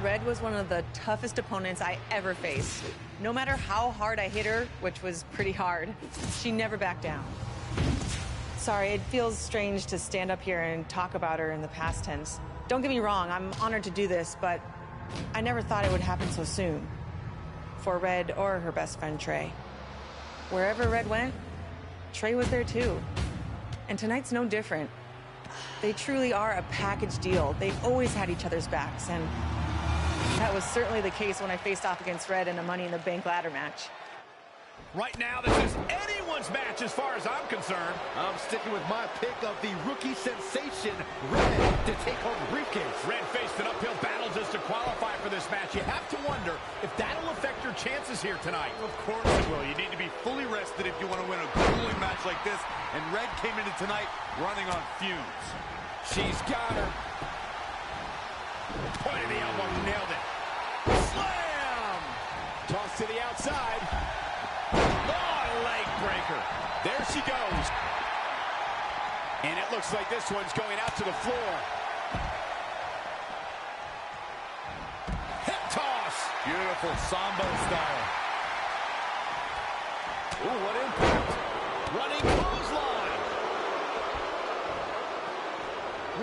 Red was one of the toughest opponents I ever faced. No matter how hard I hit her, which was pretty hard, she never backed down. Sorry, it feels strange to stand up here and talk about her in the past tense. Don't get me wrong, I'm honored to do this, but I never thought it would happen so soon. For Red or her best friend, Trey. Wherever Red went, Trey was there too. And tonight's no different. They truly are a package deal. They've always had each other's backs, and that was certainly the case when I faced off against Red in a Money in the Bank ladder match. Right now, this is anyone's match as far as I'm concerned. I'm sticking with my pick of the rookie sensation, Red, to take home the briefcase. Red faced an uphill battle just to qualify for this match. You have to wonder if that'll affect your chances here tonight. Of course it will. You need to be fully rested if you want to win a grueling match like this. And Red came into tonight running on fumes. She's got her. Point of the elbow, nailed it. Slam! Toss to the outside. Oh, leg breaker. There she goes. And it looks like this one's going out to the floor. Hip toss. Beautiful Sambo style. Ooh, what impact. Running clothesline.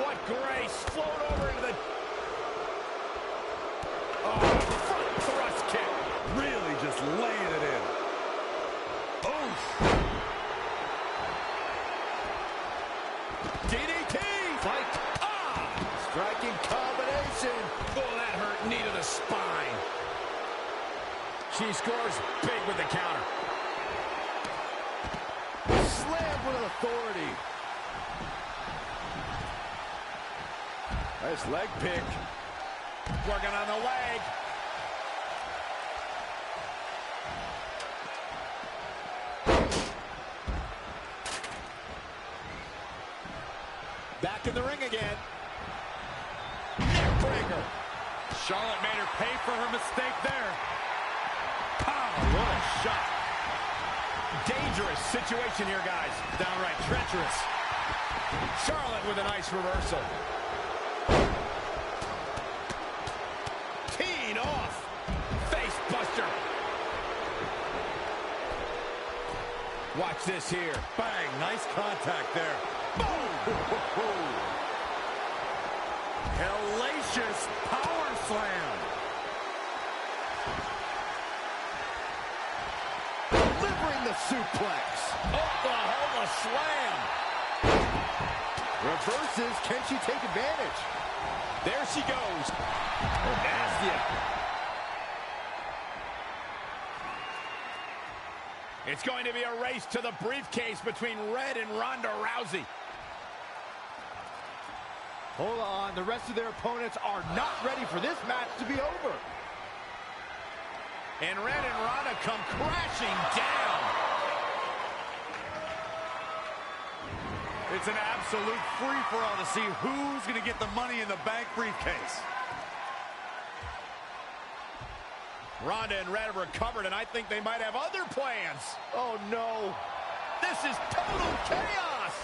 What grace. Float over into the... Oh, front thrust kick. Really just laying it in. Oof. DDT. Fight. Ah. Striking combination. Oh, that hurt. Knee to the spine. She scores big with the counter. Slam with authority. Nice leg pick. Working on the leg. Back in the ring again. Neckbreaker. Charlotte made her pay for her mistake there. Oh, what a shot. Dangerous situation here, guys. Downright treacherous. Charlotte with a nice reversal. Teed off. Face buster. Watch this here. Bang, nice contact there. Boom! Hellacious power slam. Delivering the suplex. Oklahoma slam. Reverses. Can she take advantage? There she goes. Oh, nasty. It's going to be a race to the briefcase between Red and Ronda Rousey. Hold on. The rest of their opponents are not ready for this match to be over. And Red and Ronda come crashing down. It's an absolute free-for-all to see who's going to get the Money in the Bank briefcase. Ronda and Red have recovered, and I think they might have other plans. Oh, no. This is total chaos.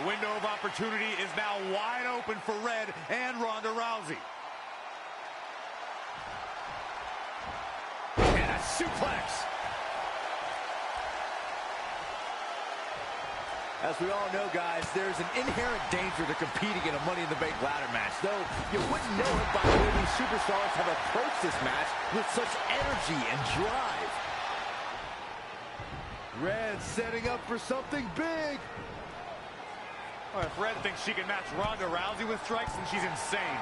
The window of opportunity is now wide open for Red and Ronda Rousey. And a suplex. As we all know, guys, there's an inherent danger to competing in a Money in the Bank ladder match, though you wouldn't know it by the way these superstars have approached this match with such energy and drive. Red setting up for something big. Well, if Red thinks she can match Ronda Rousey with strikes, then she's insane.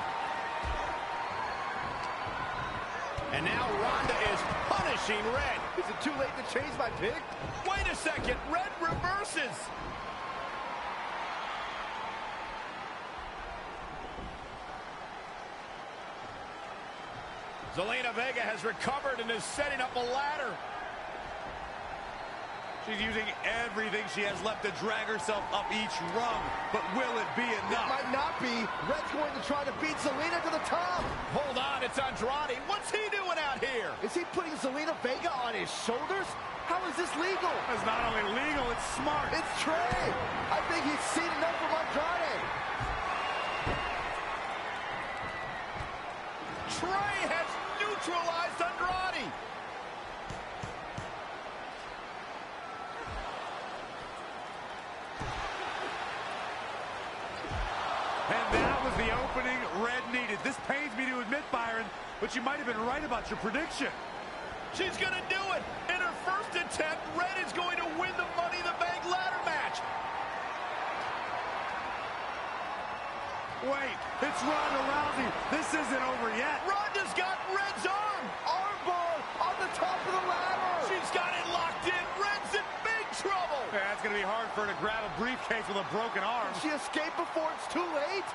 And now Ronda is punishing Red. Is it too late to change my pick? Wait a second. Red reverses. Zelina Vega has recovered and is setting up a ladder. She's using everything she has left to drag herself up each rung. But will it be enough? It might not be. Red's going to try to beat Zelina to the top. Hold on, it's Andrade. What's he doing out here? Is he putting Zelina Vega on his shoulders? How is this legal? It's not only legal, it's smart. It's Trey. I think he's seen enough from Andrade. Trey has neutralized Andrade. And that was the opening Red needed. This pains me to admit, Byron, but you might have been right about your prediction. She's going to do it. In her first attempt, Red is going to win the Money in the Bank ladder match. Wait, it's Ronda Rousey. This isn't over yet. Ronda's got Red's arm. Armbar on the top of the ladder. She's got it locked in. Red's in big trouble. Yeah, it's going to be hard for her to grab a briefcase with a broken arm. Can she escape before it's too late?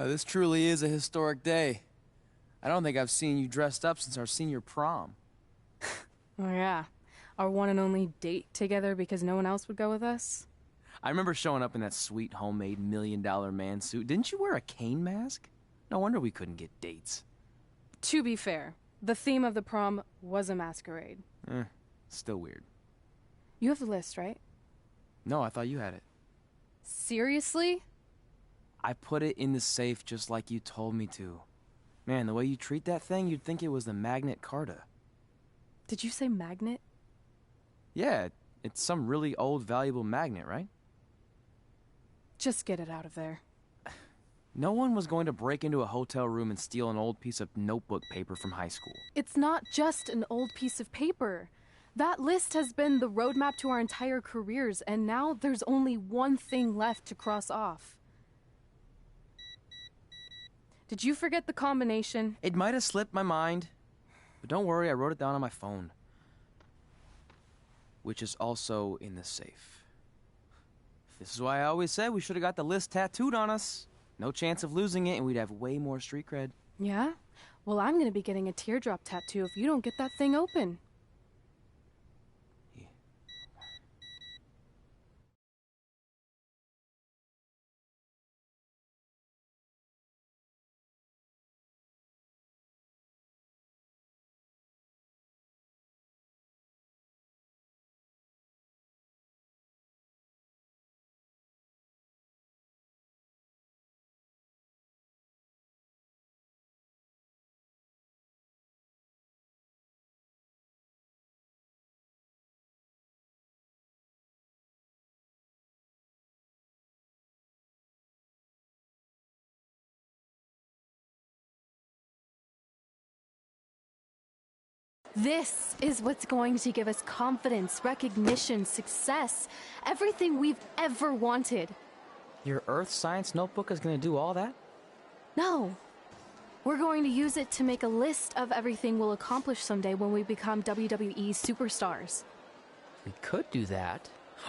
This truly is a historic day. I don't think I've seen you dressed up since our senior prom. Oh yeah, our one and only date together because no one else would go with us? I remember showing up in that sweet homemade $1 million man suit. Didn't you wear a cane mask? No wonder we couldn't get dates. To be fair, the theme of the prom was a masquerade. Still weird. You have the list, right? No, I thought you had it. Seriously? I put it in the safe just like you told me to. Man, the way you treat that thing, you'd think it was the Magnet Carta. Did you say magnet? Yeah, it's some really old, valuable magnet, right? Just get it out of there. No one was going to break into a hotel room and steal an old piece of notebook paper from high school. It's not just an old piece of paper. That list has been the roadmap to our entire careers, and now there's only one thing left to cross off. Did you forget the combination? It might have slipped my mind, but don't worry, I wrote it down on my phone. which is also in the safe. This is why I always said we should have got the list tattooed on us. No chance of losing it, and we'd have way more street cred. Yeah? Well, I'm gonna be getting a teardrop tattoo if you don't get that thing open. This is what's going to give us confidence, recognition, success, everything we've ever wanted. Your Earth Science notebook is going to do all that? No. We're going to use it to make a list of everything we'll accomplish someday when we become WWE superstars. We could do that.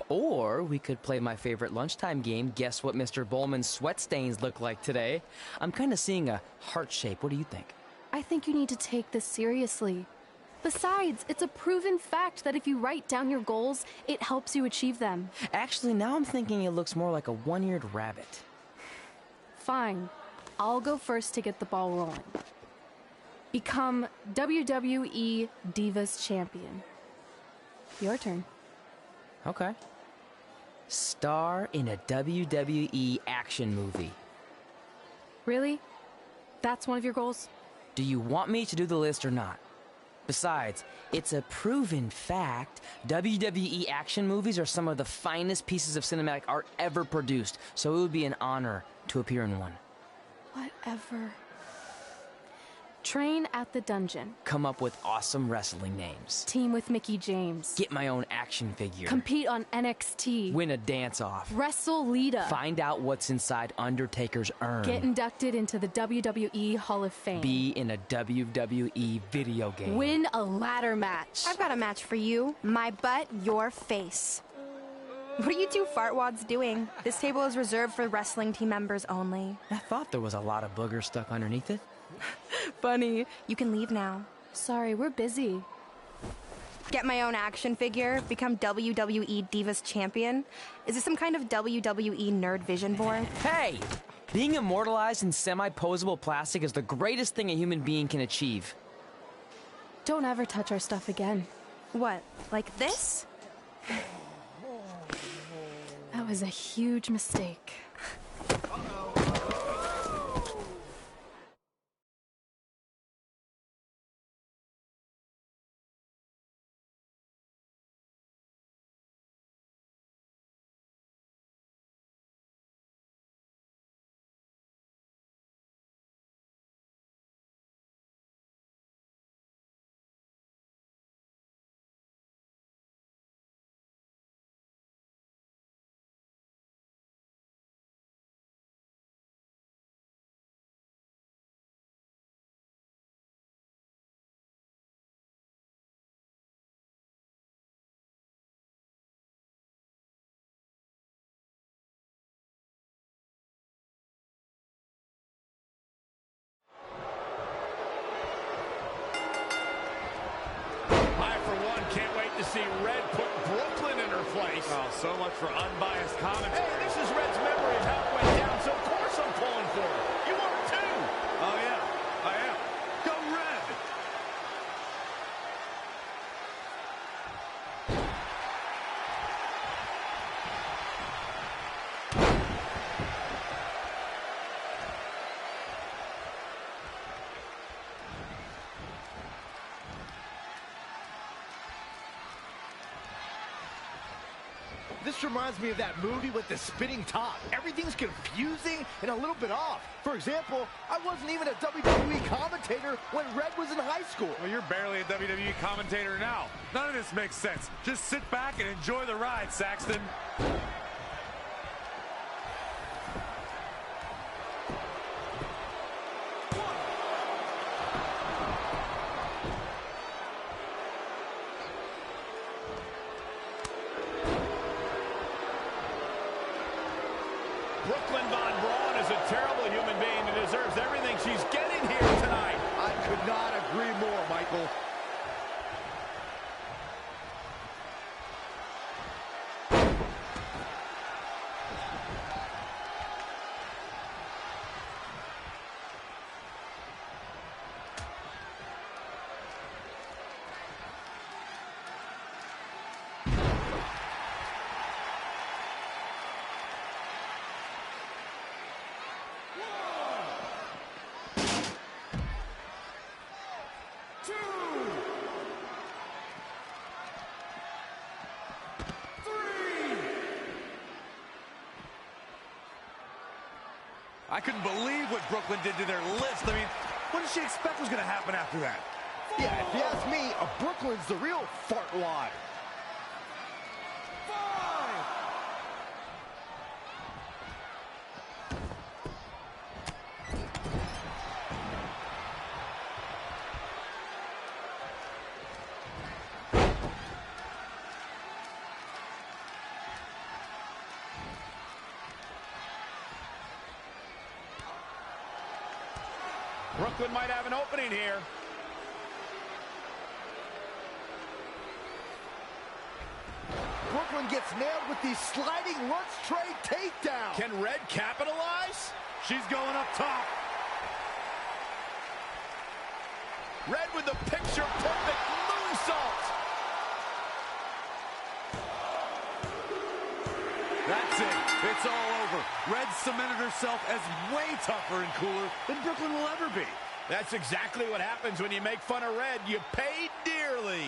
Or we could play my favorite lunchtime game, Guess What Mr. Bowman's Sweat Stains Look Like Today. I'm kind of seeing a heart shape. What do you think? I think you need to take this seriously. Besides, it's a proven fact that if you write down your goals, it helps you achieve them. Actually, now I'm thinking it looks more like a one-eared rabbit. Fine. I'll go first to get the ball rolling. Become WWE Divas Champion. Your turn. Okay. Star in a WWE action movie. Really? That's one of your goals? Do you want me to do the list or not? Besides, it's a proven fact, WWE action movies are some of the finest pieces of cinematic art ever produced, so it would be an honor to appear in one. Whatever. Train at the dungeon. Come up with awesome wrestling names. Team with Mickey James. Get my own action figure. Compete on NXT. Win a dance-off. Wrestle Lita. Find out what's inside Undertaker's urn. Get inducted into the WWE Hall of Fame. Be in a WWE video game. Win a ladder match. I've got a match for you. My butt, your face. What are you two fartwads doing? This table is reserved for wrestling team members only. I thought there was a lot of boogers stuck underneath it. Funny. You can leave now. Sorry, we're busy. Get my own action figure, become WWE Divas Champion. Is this some kind of WWE nerd vision board? Hey! Being immortalized in semi-posable plastic is the greatest thing a human being can achieve. Don't ever touch our stuff again. What, like this? That was a huge mistake. To see Red put Brooklyn in her place. Oh, so much for unbiased commentary. Hey, this is Red's memory of how it went down, so of course I'm pulling for her. You want her too? Oh, yeah, I am. Go Red! This reminds me of that movie with the spinning top. Everything's confusing and a little bit off. For example, I wasn't even a WWE commentator when Red was in high school. Well, you're barely a WWE commentator now. None of this makes sense. Just sit back and enjoy the ride, Saxton. Brooklyn Von Braun is a terrible human being and deserves everything she's getting here tonight. I could not agree more, Michael. I couldn't believe what Brooklyn did to their list. I mean, what did she expect was going to happen after that? Yeah, if you ask me, Brooklyn's the real fartwad. Brooklyn might have an opening here. Brooklyn gets nailed with the sliding lunch tray takedown. Can Red capitalize? She's going up top. Red with the picture-perfect moonsault. That's it. It's all over. Red cemented herself as way tougher and cooler than Brooklyn will ever be. That's exactly what happens when you make fun of Red. You pay dearly.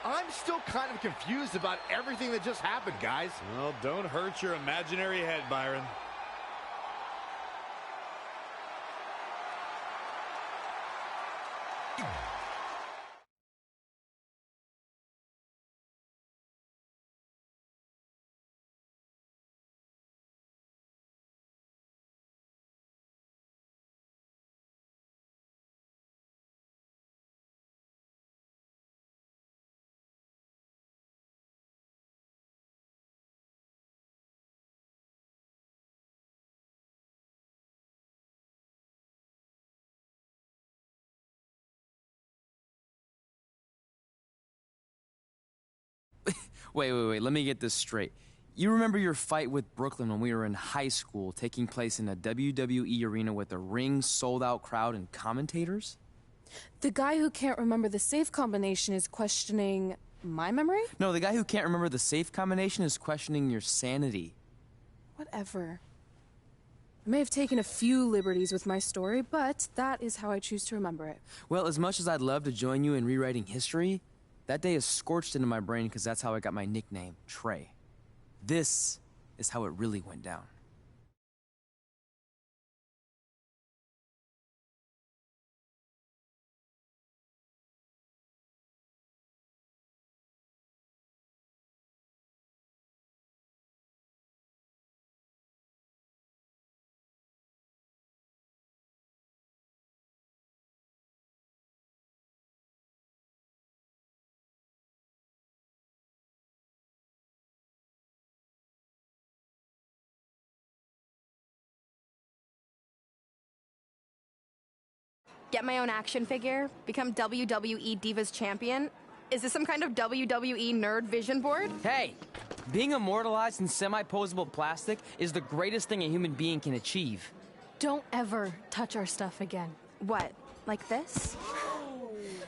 I'm still kind of confused about everything that just happened, guys. Well, don't hurt your imaginary head, Byron. Wait, let me get this straight. You remember your fight with Brooklyn when we were in high school, taking place in a WWE arena with a ring, sold-out crowd, and commentators? The guy who can't remember the safe combination is questioning my memory? No, the guy who can't remember the safe combination is questioning your sanity. Whatever. I may have taken a few liberties with my story, but that is how I choose to remember it. Well, as much as I'd love to join you in rewriting history, that day is scorched into my brain because that's how I got my nickname, Trey. This is how it really went down. Get my own action figure? Become WWE Divas Champion? Is this some kind of WWE nerd vision board? Hey, being immortalized in semi-posable plastic is the greatest thing a human being can achieve. Don't ever touch our stuff again. What, like this?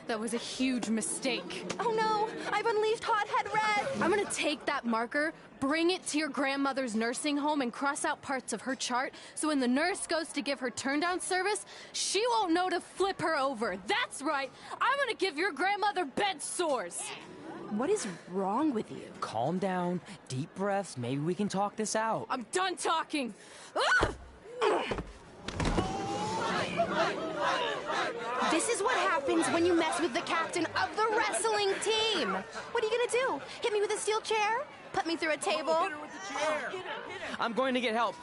That was a huge mistake. Oh no, I've unleashed Hothead Red! I'm gonna take that marker, bring it to your grandmother's nursing home, and cross out parts of her chart, so when the nurse goes to give her turn-down service, she won't know to flip her over. That's right, I'm gonna give your grandmother bed sores. What is wrong with you? Calm down, deep breaths, maybe we can talk this out. I'm done talking. Ah! This is what happens when you mess with the captain of the wrestling team. What are you gonna do? Hit me with a steel chair? Put me through a table? Hit her with the chair. I'm going to get help.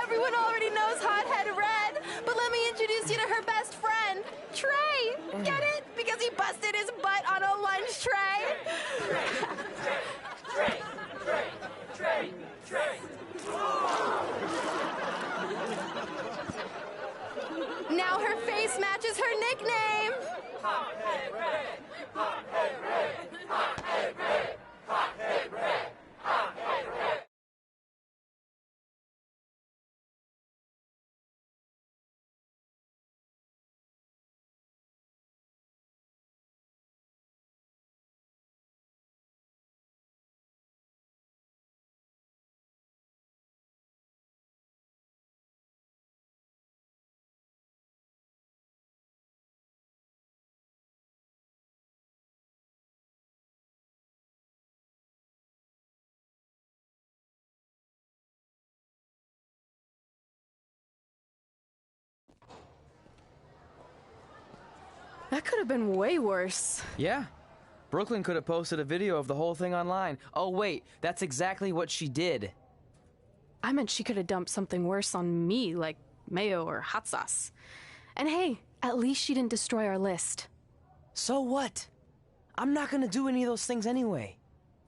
Everyone already knows Hothead Red, but let me introduce you to her best friend, Trey. Get it? Because he busted his butt on a This matches her nickname. That could have been way worse. Yeah. Brooklyn could have posted a video of the whole thing online. Oh, wait, that's exactly what she did. I meant she could have dumped something worse on me, like mayo or hot sauce. And hey, at least she didn't destroy our list. So what? I'm not gonna do any of those things anyway.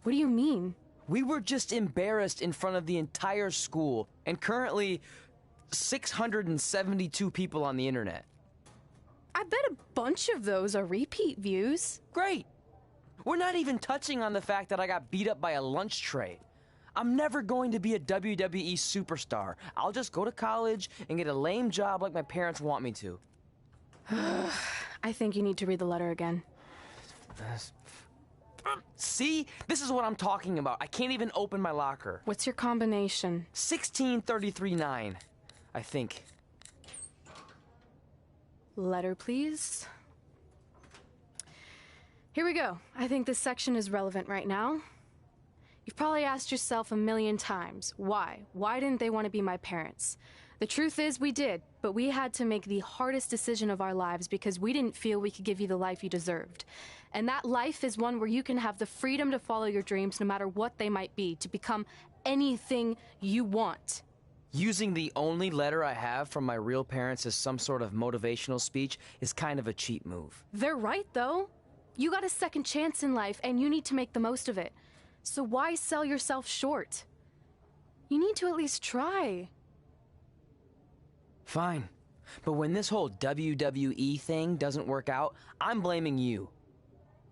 What do you mean? We were just embarrassed in front of the entire school, and currently 672 people on the internet. I bet a bunch of those are repeat views. Great! We're not even touching on the fact that I got beat up by a lunch tray. I'm never going to be a WWE superstar. I'll just go to college and get a lame job like my parents want me to. I think you need to read the letter again. See? This is what I'm talking about. I can't even open my locker. What's your combination? 1633-9, I think. Letter, please. Here we go. I think this section is relevant right now. You've probably asked yourself a million times, why? Why didn't they want to be my parents? The truth is we did, but we had to make the hardest decision of our lives because we didn't feel we could give you the life you deserved. And that life is one where you can have the freedom to follow your dreams no matter what they might be, to become anything you want. Using the only letter I have from my real parents as some sort of motivational speech is kind of a cheap move. They're right, though. You got a second chance in life, and you need to make the most of it. So why sell yourself short? You need to at least try. Fine. But when this whole WWE thing doesn't work out, I'm blaming you.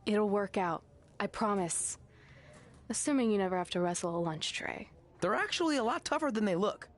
It'll work out. I promise. Assuming you never have to wrestle a lunch tray. They're actually a lot tougher than they look.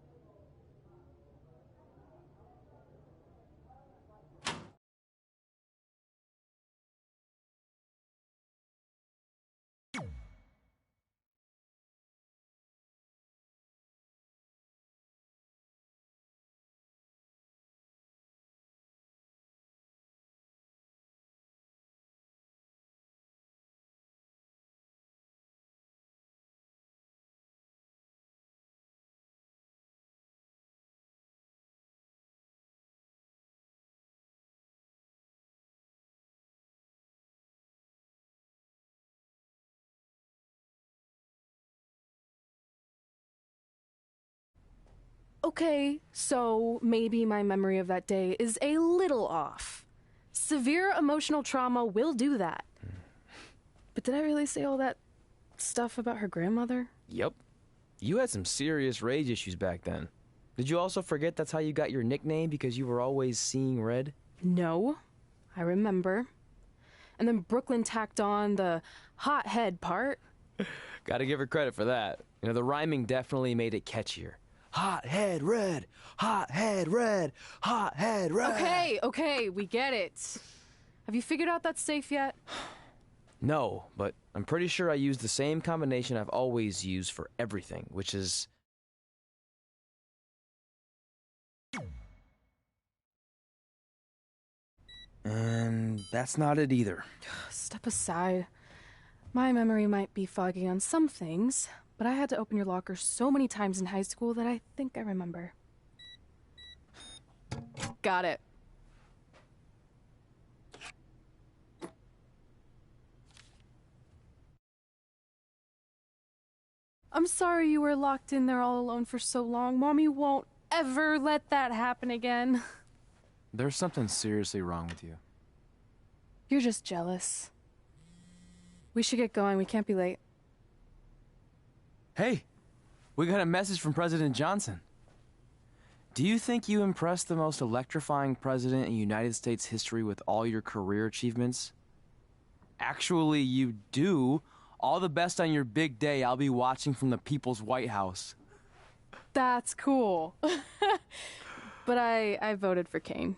Okay, so maybe my memory of that day is a little off. Severe emotional trauma will do that. But did I really say all that stuff about her grandmother? Yep. You had some serious rage issues back then. Did you also forget that's how you got your nickname because you were always seeing red? No, I remember. And then Brooklyn tacked on the hot head part. Gotta give her credit for that. You know, the rhyming definitely made it catchier. Hot head red, hot head red, hot head red. Okay, we get it. Have you figured out that's safe yet? No, but I'm pretty sure I used the same combination I've always used for everything, which is... And that's not it either. Step aside. My memory might be foggy on some things, but I had to open your locker so many times in high school that I think I remember. Got it. I'm sorry you were locked in there all alone for so long. Mommy won't ever let that happen again. There's something seriously wrong with you. You're just jealous. We should get going. We can't be late. Hey, we got a message from President Johnson. Do you think you impressed the most electrifying president in United States history with all your career achievements? Actually, you do. All the best on your big day. I'll be watching from the People's White House. That's cool. But I voted for Kane.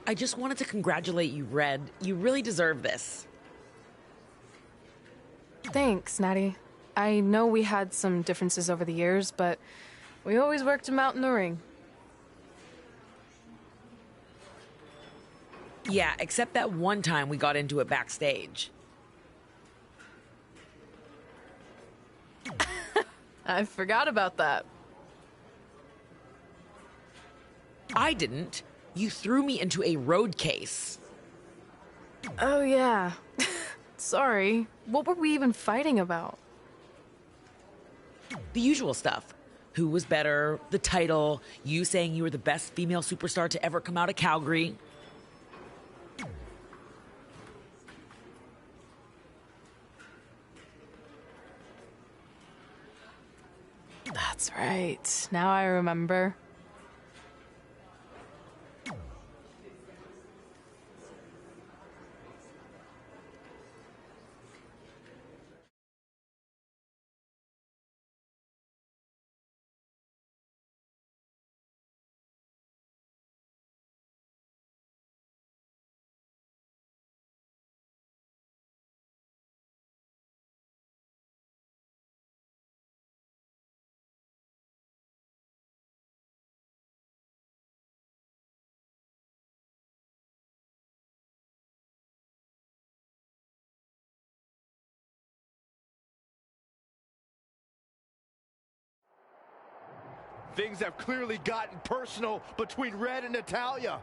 I just wanted to congratulate you, Red. You really deserve this. Thanks, Natty. I know we had some differences over the years, but we always worked them out in the ring. Yeah, except that one time we got into it backstage. I forgot about that. I didn't. You threw me into a road case. Oh, yeah. Sorry. What were we even fighting about? The usual stuff. Who was better, the title, you saying you were the best female superstar to ever come out of Calgary. That's right. Now I remember. Things have clearly gotten personal between Red and Natalya.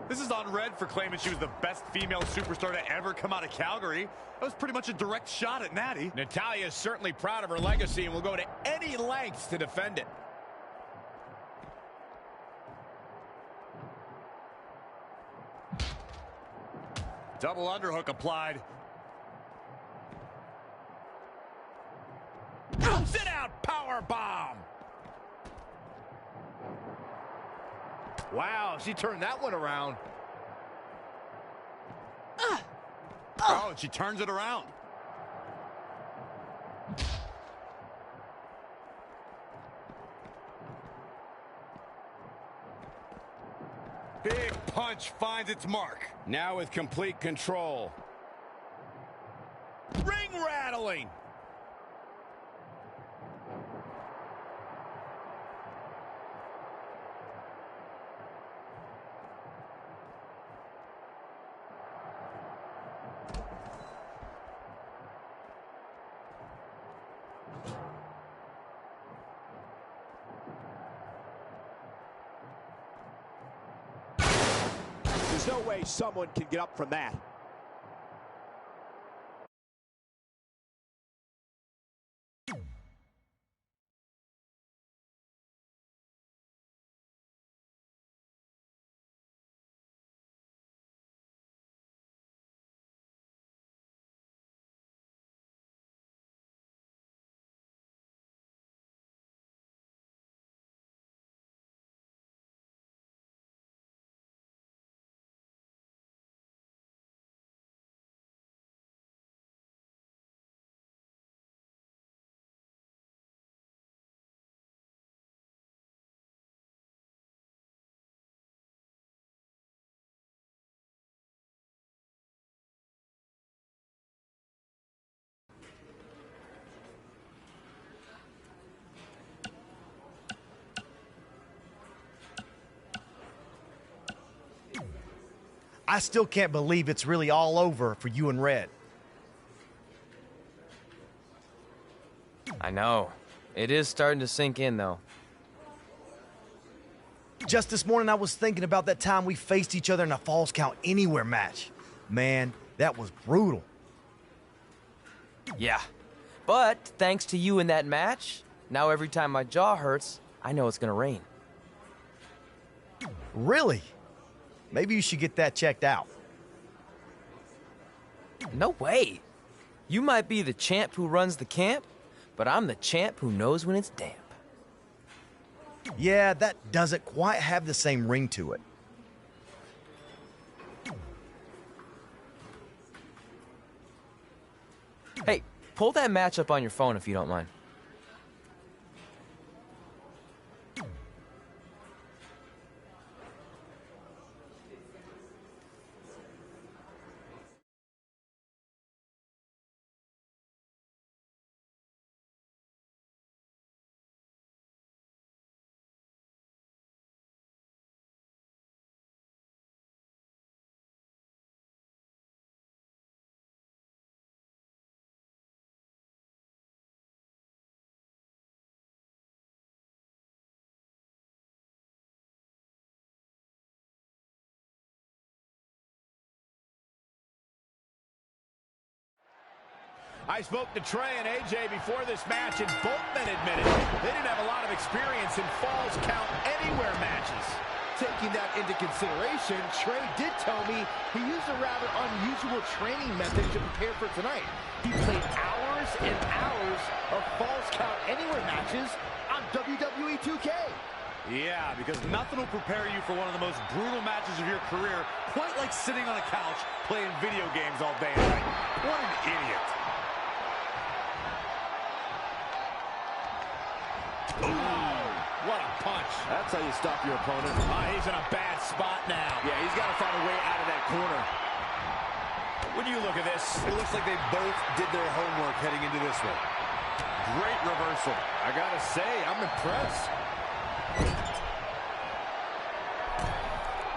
This is on Red for claiming she was the best female superstar to ever come out of Calgary. That was pretty much a direct shot at Natty. Natalya is certainly proud of her legacy and will go to any lengths to defend it. Double underhook applied. Sit out power bomb. Wow, she turned that one around. Oh, and she turns it around. Big punch finds its mark. Now with complete control. Ring rattling. There's no way someone can get up from that. I still can't believe it's really all over for you and Red. I know. It is starting to sink in, though. Just this morning, I was thinking about that time we faced each other in a Falls Count Anywhere match. Man, that was brutal. Yeah. But thanks to you in that match, now every time my jaw hurts, I know it's gonna rain. Really? Maybe you should get that checked out. No way. You might be the champ who runs the camp, but I'm the champ who knows when it's damp. Yeah, that doesn't quite have the same ring to it. Hey, pull that match up on your phone if you don't mind. I spoke to Trey and AJ before this match, and both men admitted they didn't have a lot of experience in Falls Count Anywhere matches. Taking that into consideration, Trey did tell me he used a rather unusual training method to prepare for tonight. He played hours and hours of Falls Count Anywhere matches on WWE 2K. Yeah, because nothing will prepare you for one of the most brutal matches of your career, quite like sitting on a couch playing video games all day and night. What an idiot. Ooh, what a punch. That's how you stop your opponent. He's in a bad spot now. Yeah, he's got to find a way out of that corner. When you look at this, It looks like they both did their homework heading into this one. Great reversal. I got to say, I'm impressed.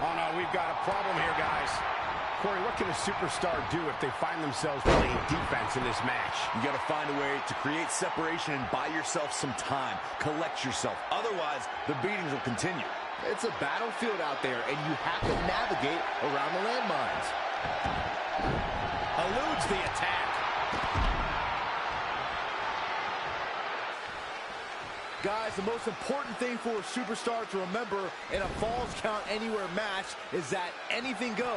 oh no, we've got a problem here, guys. Corey, what can a superstar do if they find themselves playing defense in this match? You got to find a way to create separation and buy yourself some time. Collect yourself. Otherwise, the beatings will continue. It's a battlefield out there, and you have to navigate around the landmines. Eludes the attack. Guys, the most important thing for a superstar to remember in a Falls Count Anywhere match is that anything goes.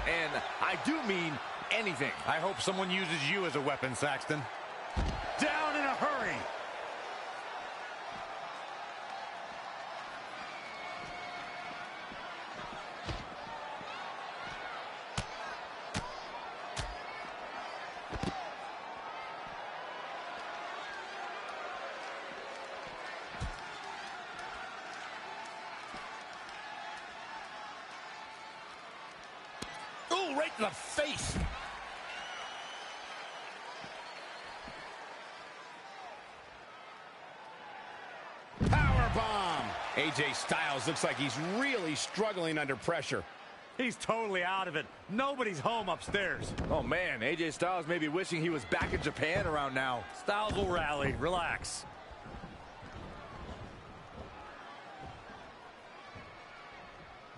And I do mean anything. I hope someone uses you as a weapon, Saxton. Down in a hurry. Ooh, right to the face. Powerbomb. AJ Styles looks like he's really struggling under pressure. He's totally out of it. Nobody's home upstairs. Oh, man, AJ Styles may be wishing he was back in Japan around now. Styles will rally. Relax.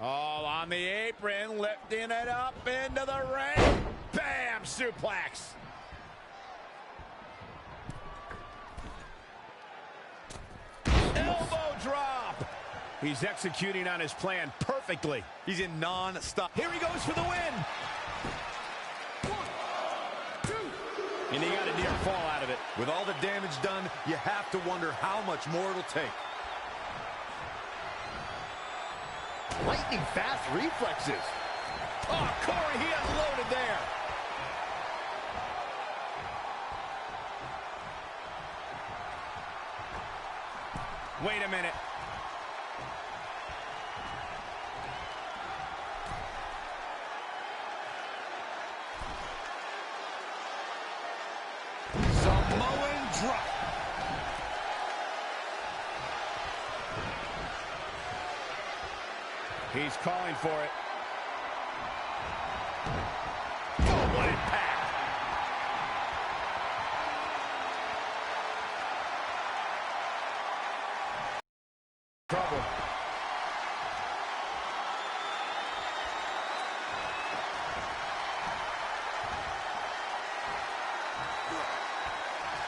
All on the apron, lifting it up into the ring. Bam! Suplex. Elbow drop. He's executing on his plan perfectly. He's in non-stop. Here he goes for the win. 1, 2. And he got a near fall out of it. With all the damage done, you have to wonder how much more it'll take. Lightning fast reflexes. Oh, Corey, he unloaded there. Wait a minute. Samoan drop. He's calling for it. Trouble.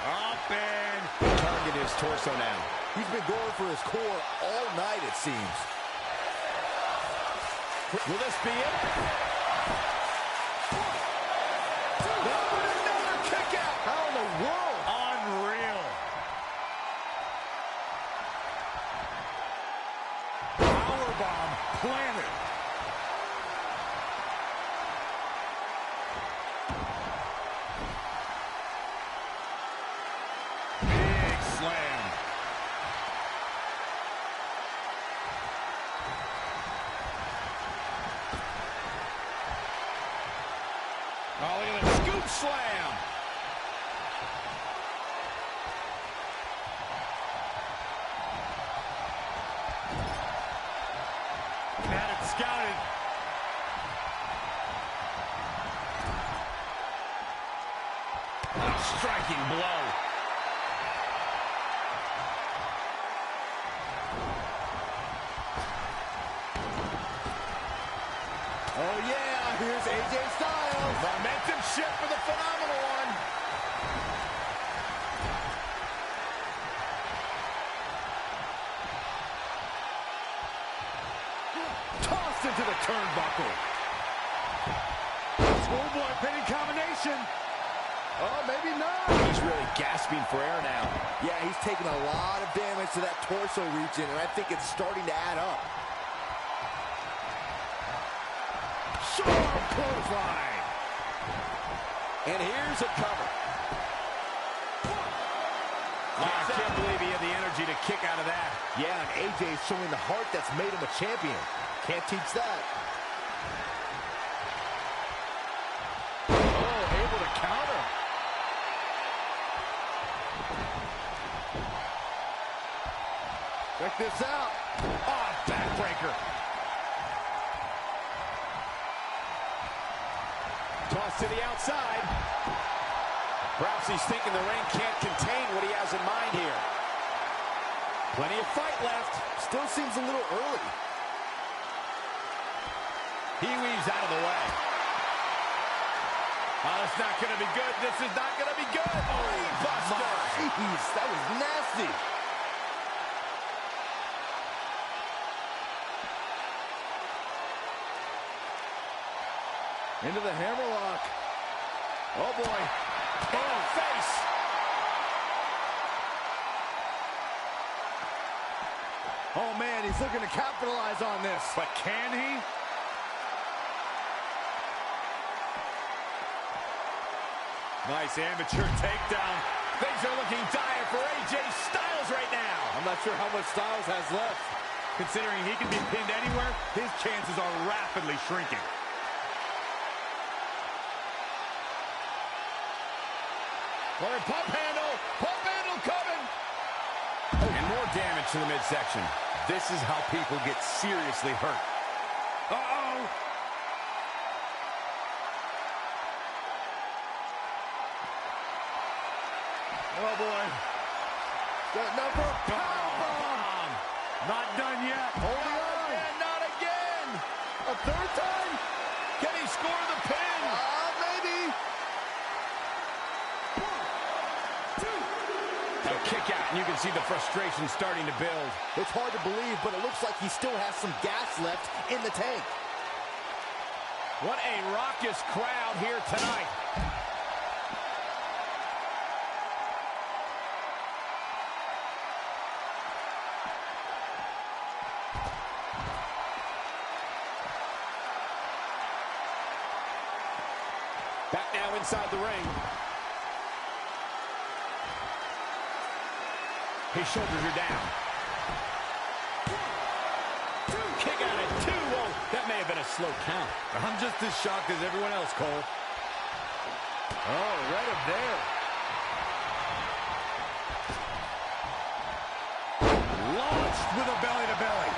Up and Target his torso now. He's been going for his core all night, it seems. will this be it? Another kick out. How in the world? Unreal. Powerbomb planted. Big slam. Oh, look at the scoop slam. Had it scouted. A striking blow. Oh, yeah. Here's AJ Styles. Momentum shift for the phenomenal one. Tossed into the turnbuckle. Schoolboy pinning combination. Oh, maybe not. He's really gasping for air now. Yeah, he's taking a lot of damage to that torso region, and I think it's starting to add up. Sharp clothesline. And here's a cover. I can't believe he had the energy to kick out of that. Yeah, and AJ's showing the heart that's made him a champion. Can't teach that. Oh, able to counter. Check this out. Oh, backbreaker. Toss to the outside. Perhaps he's thinking the ring can't contain what he has in mind here. Plenty of fight left. Still seems a little early. He weaves out of the way. Oh, it's not going to be good. This is not going to be good. Oh, buster. Jeez, that was nasty. Into the hammerlock. Oh, boy. Oh, face. Oh, man, he's looking to capitalize on this. But can he? Nice amateur takedown. Things are looking dire for AJ Styles right now. I'm not sure how much Styles has left. Considering he can be pinned anywhere, his chances are rapidly shrinking. Or a pump handle coming. And more damage to the midsection. This is how people get seriously hurt. Uh-oh. Oh, boy. Got number Powerbomb. Not done yet. Holding on. And not again. A third time? Can he score the pin? Maybe. A kick out, and you can see the frustration starting to build. It's hard to believe, but it looks like he still has some gas left in the tank. What a raucous crowd here tonight. Back now inside the ring. His shoulders are down. Kick out at 2. Whoa, that may have been a slow count. I'm just as shocked as everyone else, Cole. Oh, right up there. Launched with a belly-to-belly.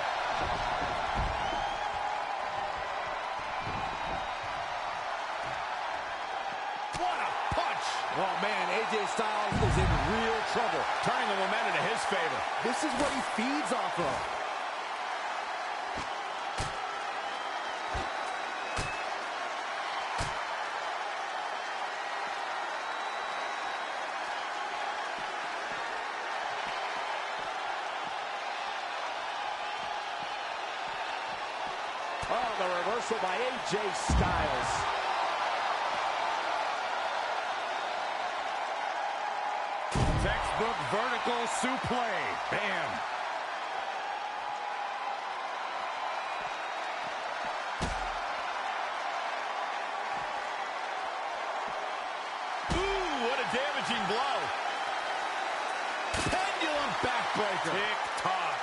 What a punch! Oh, man, AJ Styles is in real trouble. Turning the momentum to his favor. This is what he feeds off of. Oh, the reversal by AJ Styles. Textbook vertical suplex. Bam. Ooh, what a damaging blow. Pendulum backbreaker. Tick-tock.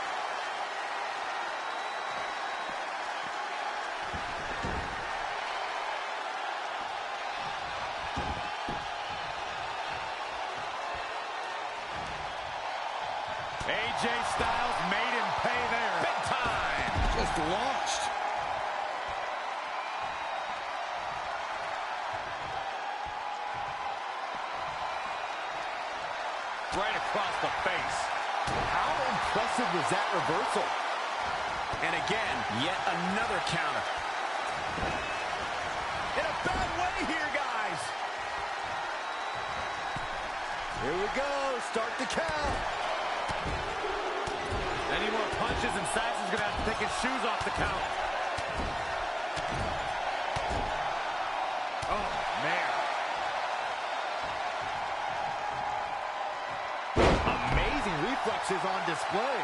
AJ Styles made him pay there. Big time. Just launched. Right across the face. How impressive was that reversal? And again, yet another counter. In a bad way here, guys. Here we go. Start the count. Any more punches and Saxon's going to have to take his shoes off the count. Oh, man. Amazing reflexes on display.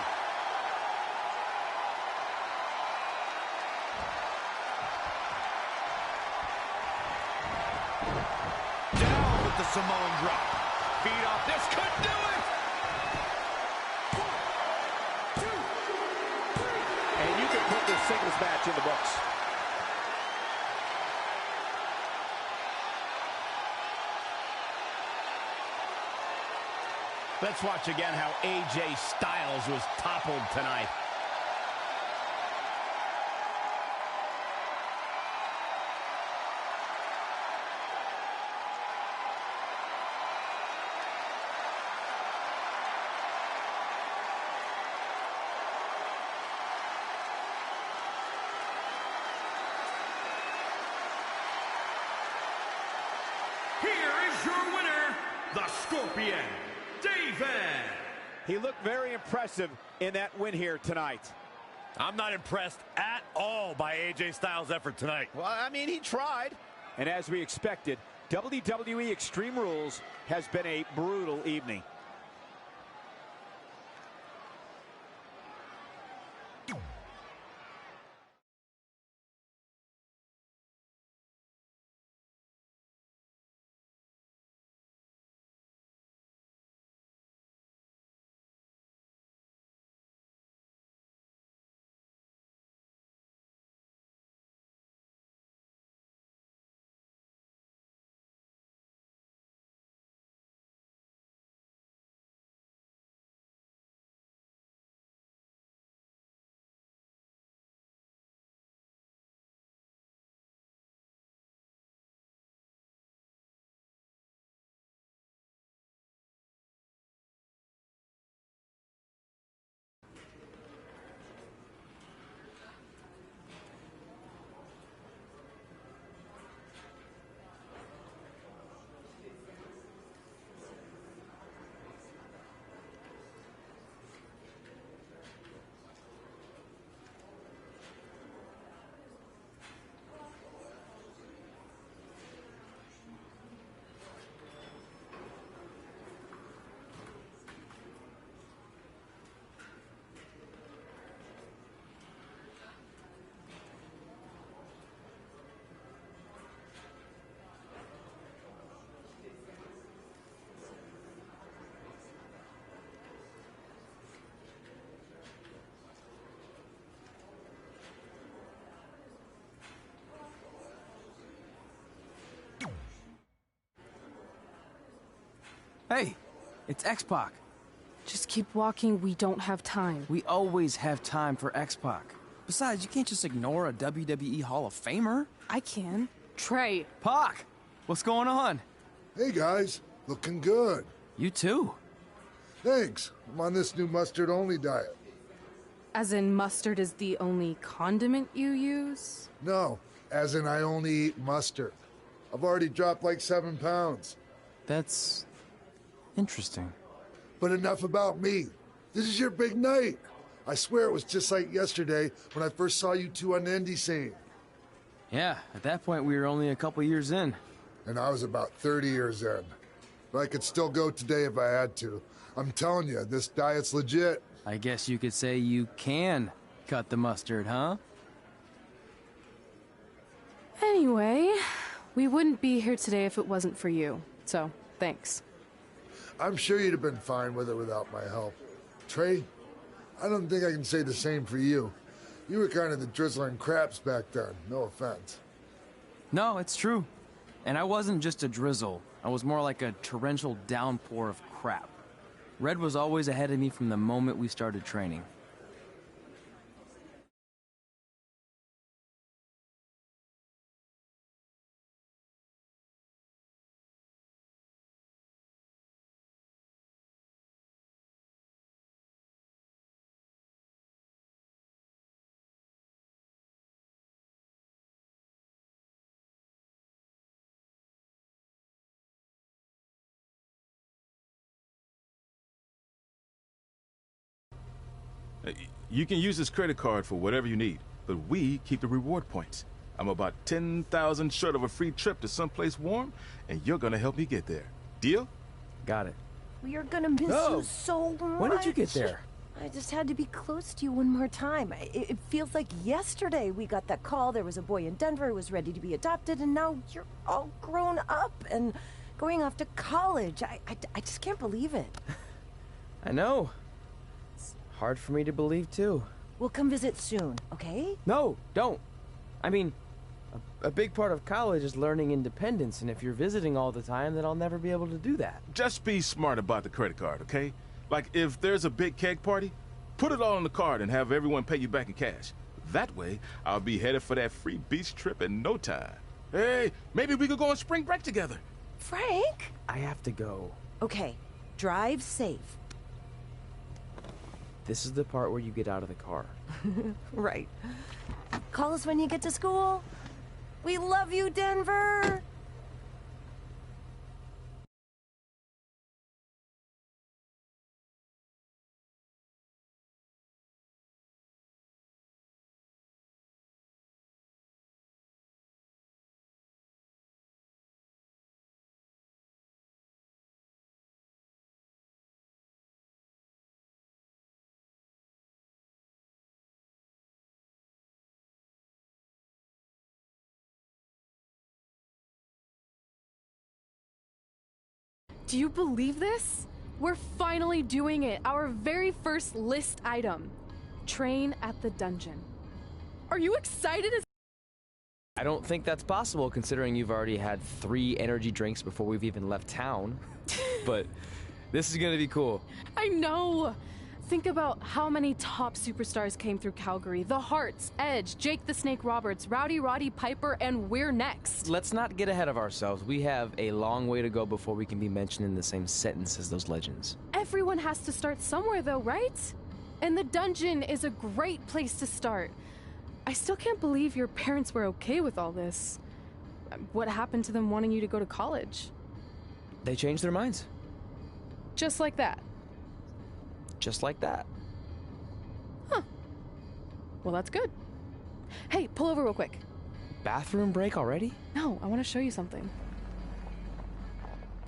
Down with the Samoan drop. Feet off. This could do it. And you can put this singles match in the books. Let's watch again how AJ Styles was toppled tonight. Here is your winner, the Scorpion, David. He looked very impressive in that win here tonight. I'm not impressed at all by AJ Styles' effort tonight. Well, I mean, he tried. And as we expected, WWE Extreme Rules has been a brutal evening. Hey, it's X-Pac. Just keep walking, we don't have time. We always have time for X-Pac. Besides, you can't just ignore a WWE Hall of Famer. I can. Trey. Pac, what's going on? Hey guys, looking good. You too. Thanks. I'm on this new mustard-only diet. As in mustard is the only condiment you use? No, as in I only eat mustard. I've already dropped like 7 pounds. That's interesting. But enough about me. This is your big night. I swear it was just like yesterday when I first saw you two on the indie scene. Yeah, at that point we were only a couple years in. And I was about 30 years in. But I could still go today if I had to. I'm telling you, this diet's legit. I guess you could say you can cut the mustard, huh? Anyway, we wouldn't be here today if it wasn't for you. So, thanks. I'm sure you'd have been fine with it without my help. Trey, I don't think I can say the same for you. You were kind of the drizzling craps back then, no offense. No, it's true. And I wasn't just a drizzle. I was more like a torrential downpour of crap. Red was always ahead of me from the moment we started training. You can use this credit card for whatever you need, but we keep the reward points. I'm about 10,000 short of a free trip to someplace warm, and you're gonna help me get there. Deal? Got it. We are gonna miss you so much. When did you get there? I just had to be close to you one more time. It feels like yesterday we got that call. There was a boy in Denver who was ready to be adopted, and now you're all grown up and going off to college. I just can't believe it. I know. It's hard for me to believe, too. We'll come visit soon, okay? No, don't. I mean, a big part of college is learning independence, and if you're visiting all the time, then I'll never be able to do that. Just be smart about the credit card, okay? Like, if there's a big keg party, put it all on the card and have everyone pay you back in cash. That way, I'll be headed for that free beach trip in no time. Hey, maybe we could go on spring break together. Frank? I have to go. Okay, drive safe. This is the part where you get out of the car. Right. Call us when you get to school. We love you, Denver! Do you believe this? We're finally doing it. Our very first list item. Train at the dungeon. Are you excited as— I don't think that's possible, considering you've already had 3 energy drinks before we've even left town. But this is gonna be cool. I know! Think about how many top superstars came through Calgary. The Hearts, Edge, Jake the Snake Roberts, Rowdy Roddy Piper, and we're next. Let's not get ahead of ourselves. We have a long way to go before we can be mentioned in the same sentence as those legends. Everyone has to start somewhere though, right? And the dungeon is a great place to start. I still can't believe your parents were okay with all this. What happened to them wanting you to go to college? They changed their minds. Just like that. Just like that. Huh. Well, that's good. Hey, pull over real quick. Bathroom break already? No, I want to show you something.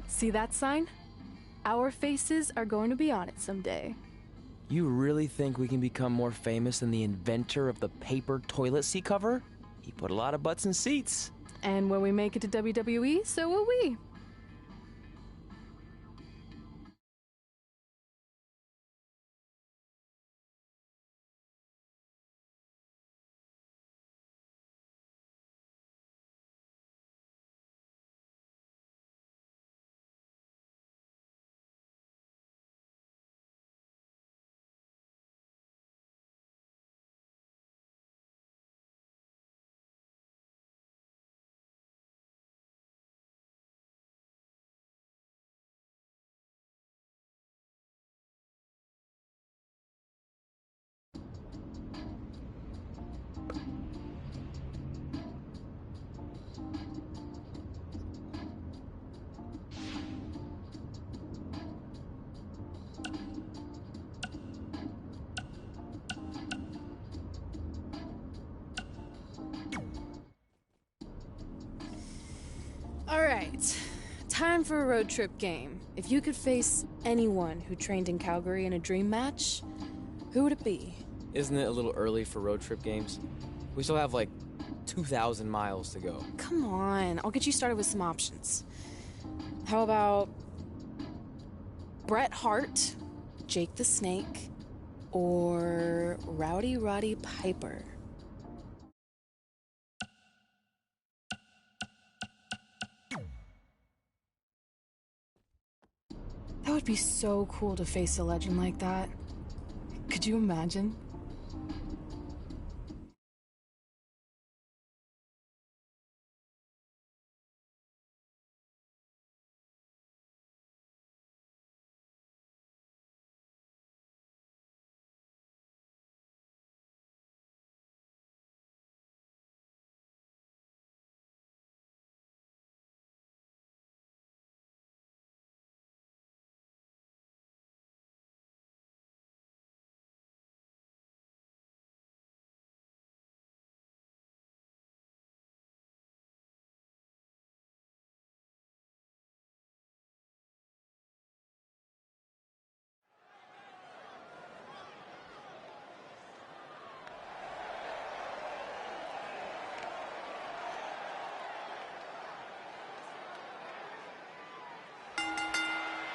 See that sign? Our faces are going to be on it someday. You really think we can become more famous than the inventor of the paper toilet seat cover? He put a lot of butts in seats. And when we make it to WWE, so will we. right. Time for a road trip game. If you could face anyone who trained in Calgary in a dream match, who would it be? Isn't it a little early for road trip games? We still have like 2,000 miles to go. Come on, I'll get you started with some options. How about Bret Hart, Jake the Snake, or Rowdy Roddy Piper? That would be so cool to face a legend like that. Could you imagine?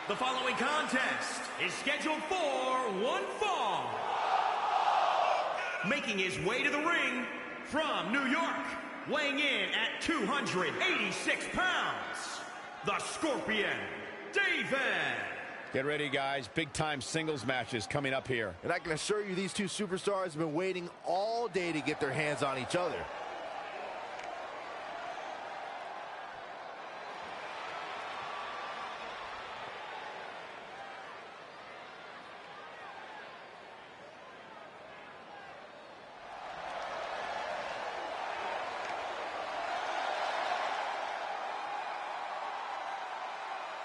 The following contest is scheduled for one fall. Making his way to the ring from New York, weighing in at 286 pounds, the Scorpion, David. Get ready, guys. Big-time singles matches coming up here. And I can assure you these two superstars have been waiting all day to get their hands on each other.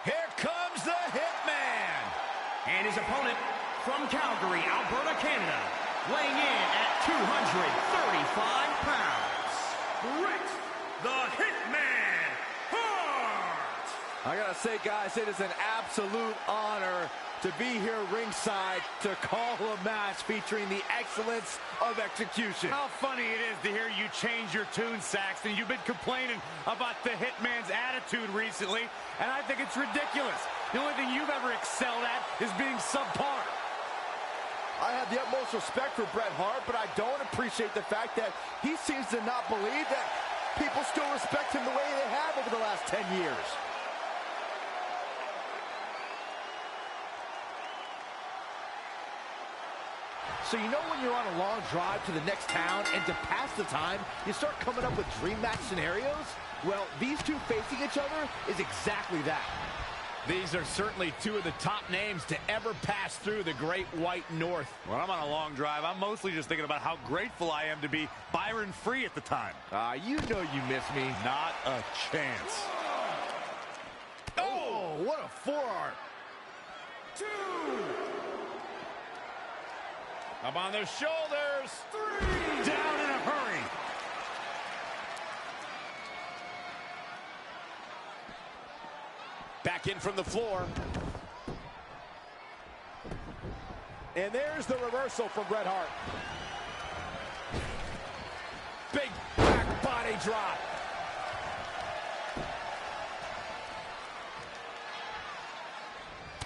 Here comes the Hitman. And his opponent from Calgary, Alberta, Canada, weighing in at 235 pounds, Bret the Hitman Hart. I gotta say, guys, it is an absolute honor to be here ringside to call a match featuring the excellence of execution. How funny it is to hear you change your tune, Saxton. You've been complaining about the Hitman's attitude recently, and I think it's ridiculous. The only thing you've ever excelled at is being subpar. I have the utmost respect for Bret Hart, but I don't appreciate the fact that he seems to not believe that people still respect him the way they have over the last 10 years. So you know when you're on a long drive to the next town and to pass the time, you start coming up with dream match scenarios? Well, these two facing each other is exactly that. These are certainly two of the top names to ever pass through the Great White North. When I'm on a long drive, I'm mostly just thinking about how grateful I am to be Byron Free at the time. You know you miss me. Not a chance. Oh, what a forearm. 2. Up on their shoulders. 3. Down in a hurry. Back in from the floor. And there's the reversal from Bret Hart. Big back body drop.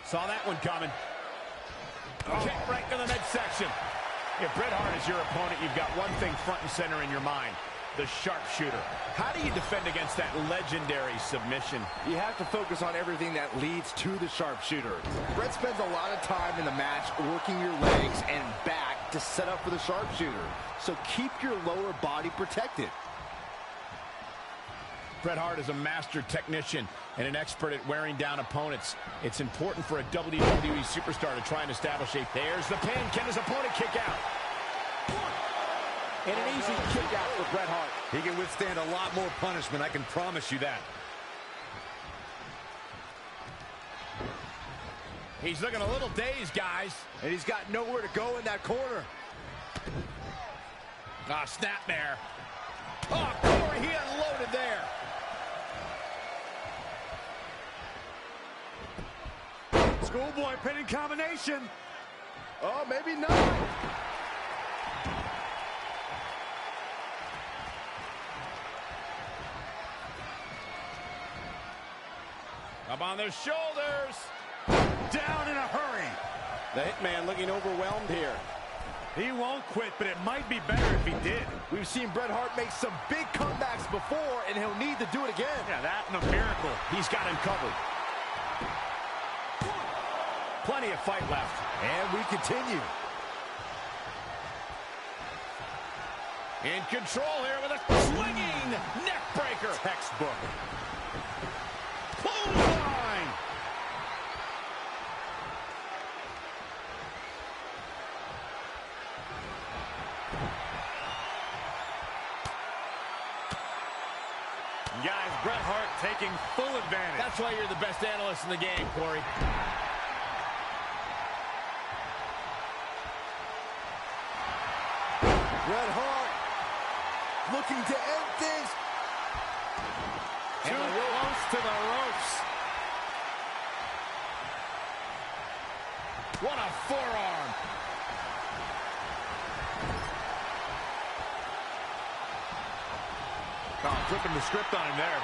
Saw that one coming. Kick right to the midsection. If Bret Hart is your opponent, you've got one thing front and center in your mind: the sharpshooter. How do you defend against that legendary submission? You have to focus on everything that leads to the sharpshooter. Bret spends a lot of time in the match working your legs and back to set up for the sharpshooter. So keep your lower body protected. Bret Hart is a master technician and an expert at wearing down opponents. It's important for a WWE superstar to try and establish a... There's the pin. Can his opponent kick out? And an easy kick out for Bret Hart. He can withstand a lot more punishment, I can promise you that. He's looking a little dazed, guys. And he's got nowhere to go in that corner. Ah, snap there. Oh, Corey, he unloaded there. Schoolboy pinning combination. Oh, maybe not. Up on their shoulders. Down in a hurry. The Hitman looking overwhelmed here. He won't quit, but it might be better if he did. We've seen Bret Hart make some big comebacks before, and he'll need to do it again. Yeah, that and a miracle. He's got him covered. Plenty of fight left. And we continue. In control here with a swinging neck breaker. Textbook. Clothesline. Guys, Bret Hart taking full advantage. That's why you're the best analyst in the game, Corey. Bret Hart looking to end things. Too close to the ropes. What a forearm. Oh, flipping the script on him there.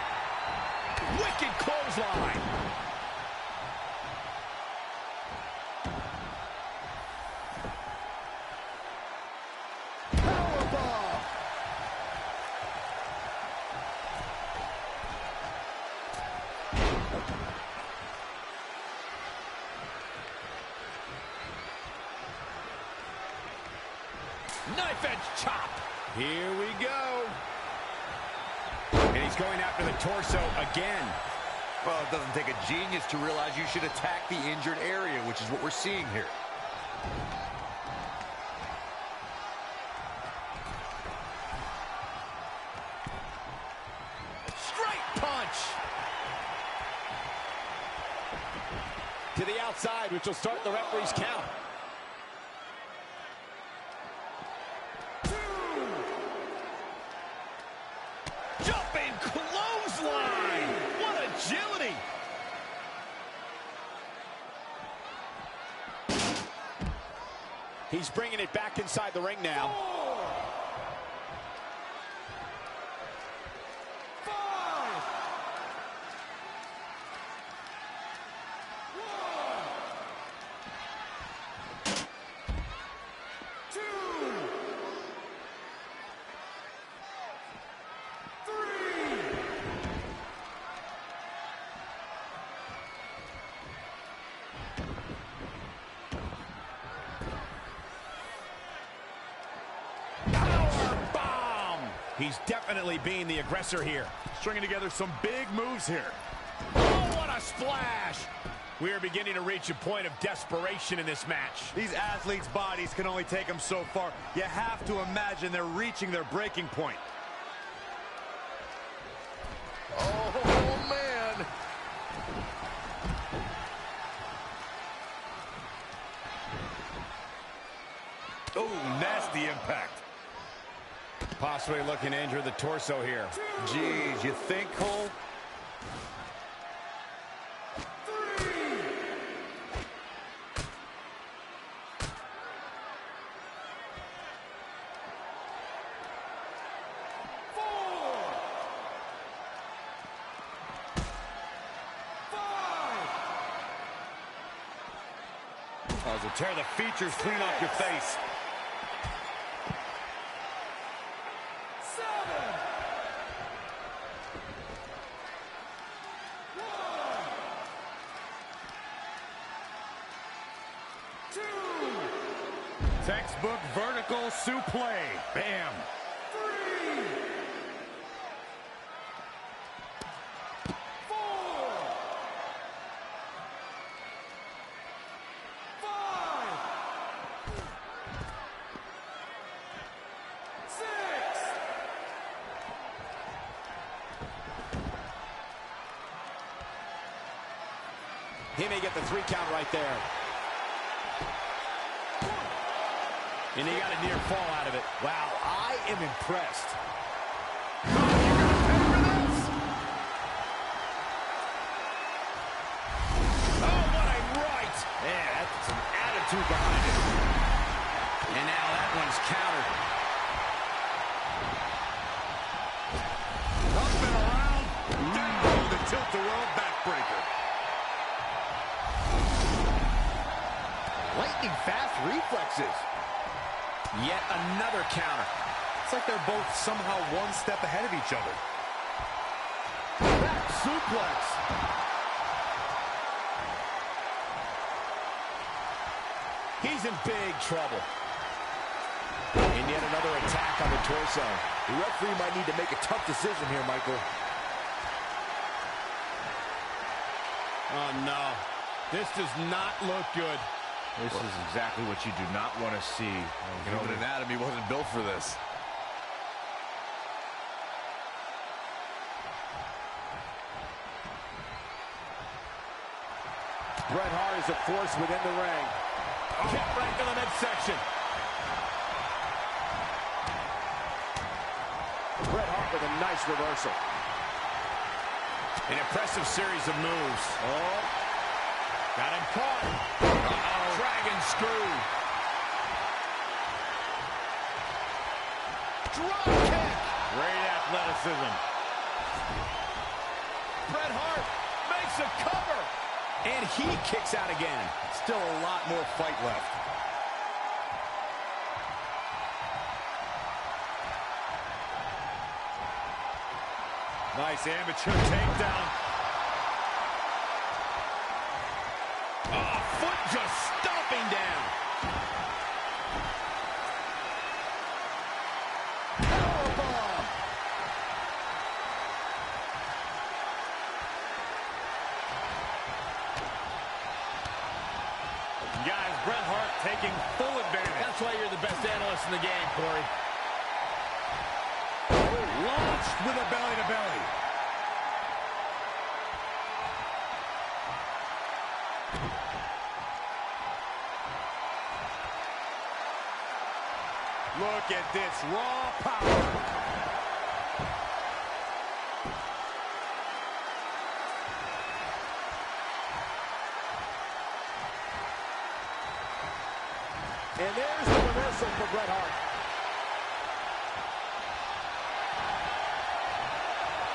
Wicked clothesline. Powerbomb. Knife edge chop. Here we go. And he's going after the torso again. Well, it doesn't take a genius to realize you should attack the injured area, which is what we're seeing here. Straight punch. To the outside, which will start the referee's count. Jumping clothesline. What agility. He's bringing it back inside the ring now. 4, 5, 1, 2, 3. Powerbomb. He's definitely being the aggressor here. Stringing together some big moves here. Oh, what a splash. We are beginning to reach a point of desperation in this match. These athletes' bodies can only take them so far. You have to imagine they're reaching their breaking point. Oh, man. Oh, nasty impact. Possibly looking to injure the torso here. Geez, you think, Cole? 3. Oh, to tear the features clean off your face. 7, 1, 2, Textbook vertical suplex. Bam. 3, 4, 5, 6. He may get the 3 count right there. And he got a near fall out of it. Wow, I am impressed. Oh, what a right. attitude behind it. And now that one's countered. Up and around. Down the tilt-a-whirl backbreaker. Lightning fast reflexes. Yet another counter. It's like they're both somehow one step ahead of each other. Back suplex. He's in big trouble. And yet another attack on the torso. The referee might need to make a tough decision here, Michael. Oh, no. This does not look good. This is exactly what you do not want to see. Human anatomy wasn't built for this. Bret Hart is a force within the ring. Kick right to the midsection. Bret Hart with a nice reversal. An impressive series of moves. Oh. Got him caught. Uh-oh. Dragon screw. Drop kick. Great athleticism. Bret Hart makes a cover. And he kicks out again. Still a lot more fight left. Nice amateur takedown. Oh, foot just stomping down. Powerbomb. Guys, Bret Hart taking full advantage. That's why you're the best analyst in the game, Corey. Launched with a belly-to-belly. Look at this raw power. And there's the reversal for Bret Hart.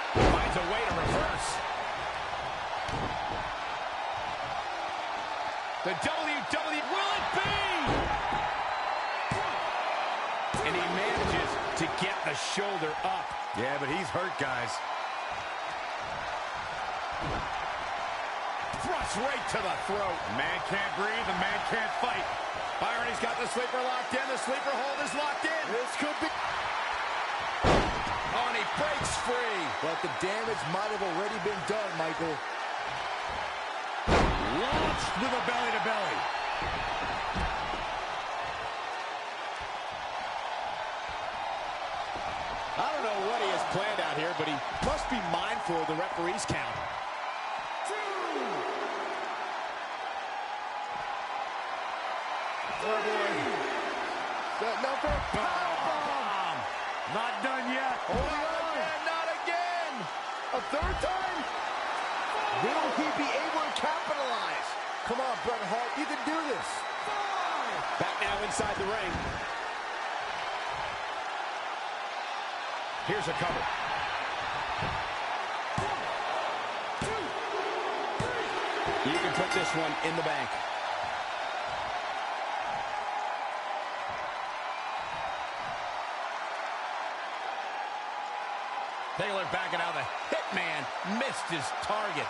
Finds a way to reverse. The WWE, will it be? And he manages to get the shoulder up. Yeah, but he's hurt, guys. Thrust right to the throat. The man can't breathe, the man can't fight. Byron, he's got the sleeper locked in. The sleeper hold is locked in. This could be... Oh, and he breaks free. But the damage might have already been done, Michael. Launched with a belly-to-belly. I don't know what he has planned out here, but he must be mindful of the referee's count. Oh, boy. No, for a powerbomb. Not done yet. Hold on. Again, not again. A third time? Will he be able to capitalize? Come on, Bret Hart, you can do this. Back now inside the ring. Here's a cover. 1, 2, 3. You can put this one in the bank. Taylor backing out. The Hitman missed his target.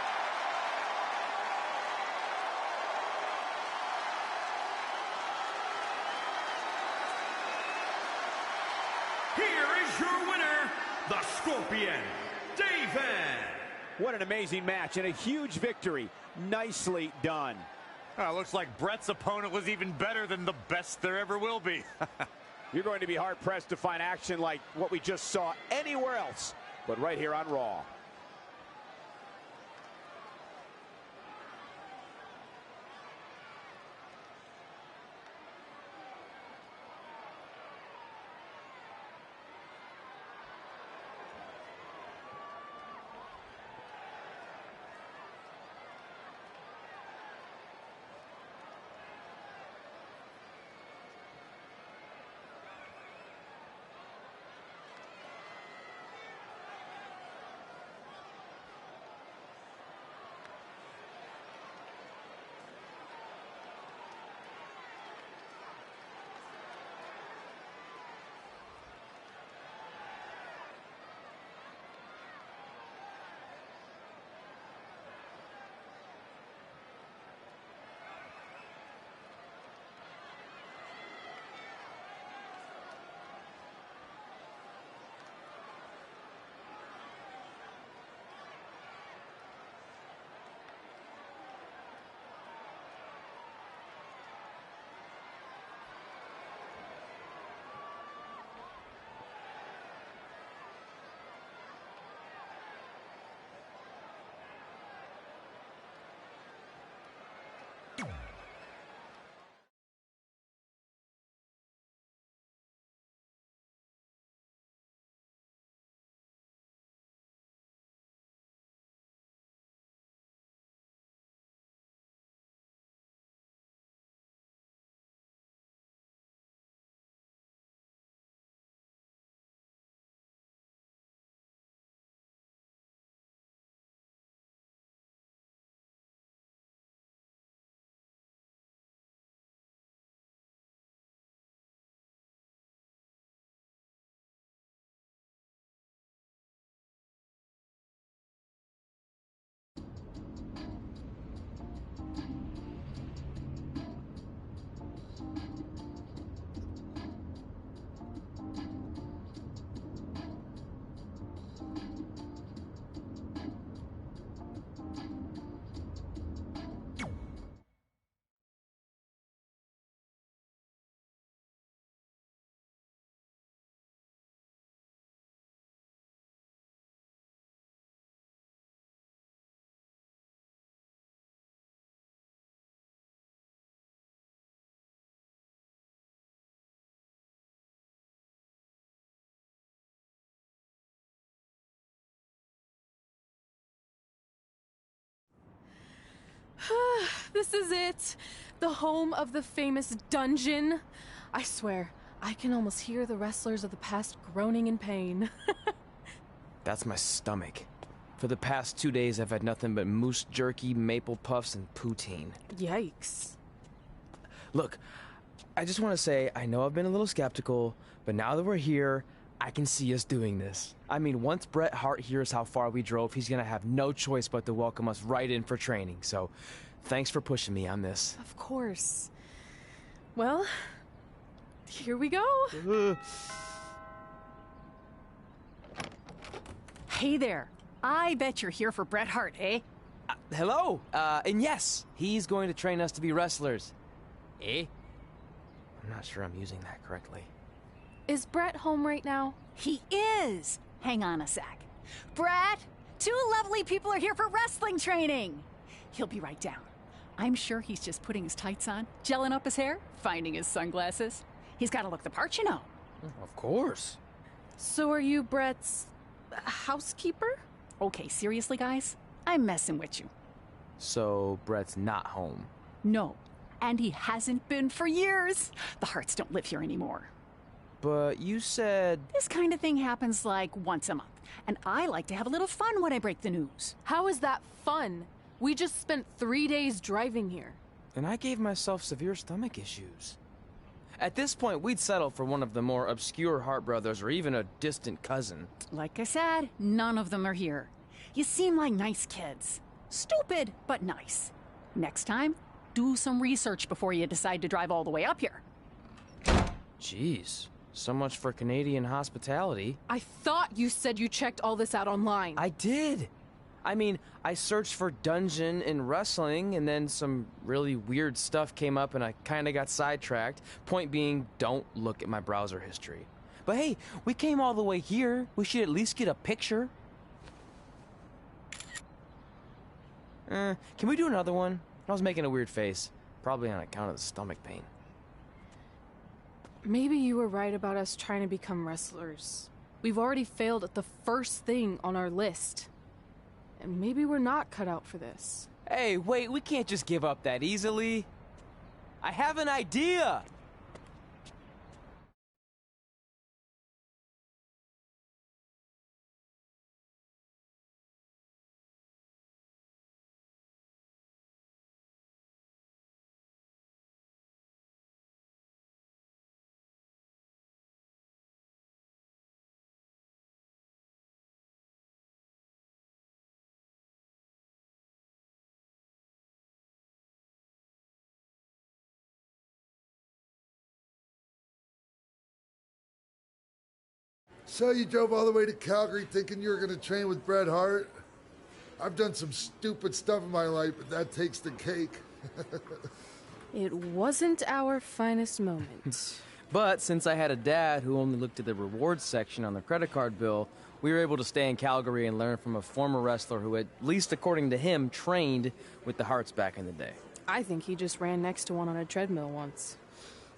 Here is your winner, the Scorpion, David. What an amazing match and a huge victory. Nicely done. Oh, looks like Bret's opponent was even better than the best there ever will be. You're going to be hard-pressed to find action like what we just saw anywhere else, but right here on Raw. This is it. The home of the famous dungeon. I swear, I can almost hear the wrestlers of the past groaning in pain. That's my stomach. For the past 2 days, I've had nothing but moose jerky, maple puffs, and poutine. Yikes. Look, I just want to say, I know I've been a little skeptical, but now that we're here, I can see us doing this. I mean, once Bret Hart hears how far we drove, he's gonna have no choice but to welcome us right in for training. So, thanks for pushing me on this. Of course. Well, here we go. Hey there. I bet you're here for Bret Hart, eh? Hello, and yes, he's going to train us to be wrestlers. Eh? I'm not sure I'm using that correctly. Is Bret home right now? He is. Hang on a sec. Bret, 2 lovely people are here for wrestling training. He'll be right down. I'm sure he's just putting his tights on, gelling up his hair, finding his sunglasses. He's got to look the part, you know. Of course. So are you Bret's housekeeper? Okay, seriously, guys? I'm messing with you. So, Bret's not home. No, and he hasn't been for years. The Harts don't live here anymore. But you said... This kind of thing happens like once a month, and I like to have a little fun when I break the news. How is that fun? We just spent 3 days driving here. And I gave myself severe stomach issues. At this point, we'd settle for one of the more obscure Hart brothers or even a distant cousin. Like I said, none of them are here. You seem like nice kids. Stupid, but nice. Next time, do some research before you decide to drive all the way up here. Jeez, so much for Canadian hospitality. I thought you said you checked all this out online. I did. I mean, I searched for dungeon in wrestling, and then some really weird stuff came up, and I kind of got sidetracked. Point being, don't look at my browser history. But hey, we came all the way here. We should at least get a picture. Can we do another one? I was making a weird face. Probably on account of the stomach pain. Maybe you were right about us trying to become wrestlers. We've already failed at the first thing on our list. And maybe we're not cut out for this. Hey, wait, we can't just give up that easily. I have an idea! So you drove all the way to Calgary thinking you were going to train with Bret Hart? I've done some stupid stuff in my life, but that takes the cake. It wasn't our finest moment. But since I had a dad who only looked at the rewards section on the credit card bill, we were able to stay in Calgary and learn from a former wrestler who, at least according to him, trained with the Harts back in the day. I think he just ran next to one on a treadmill once.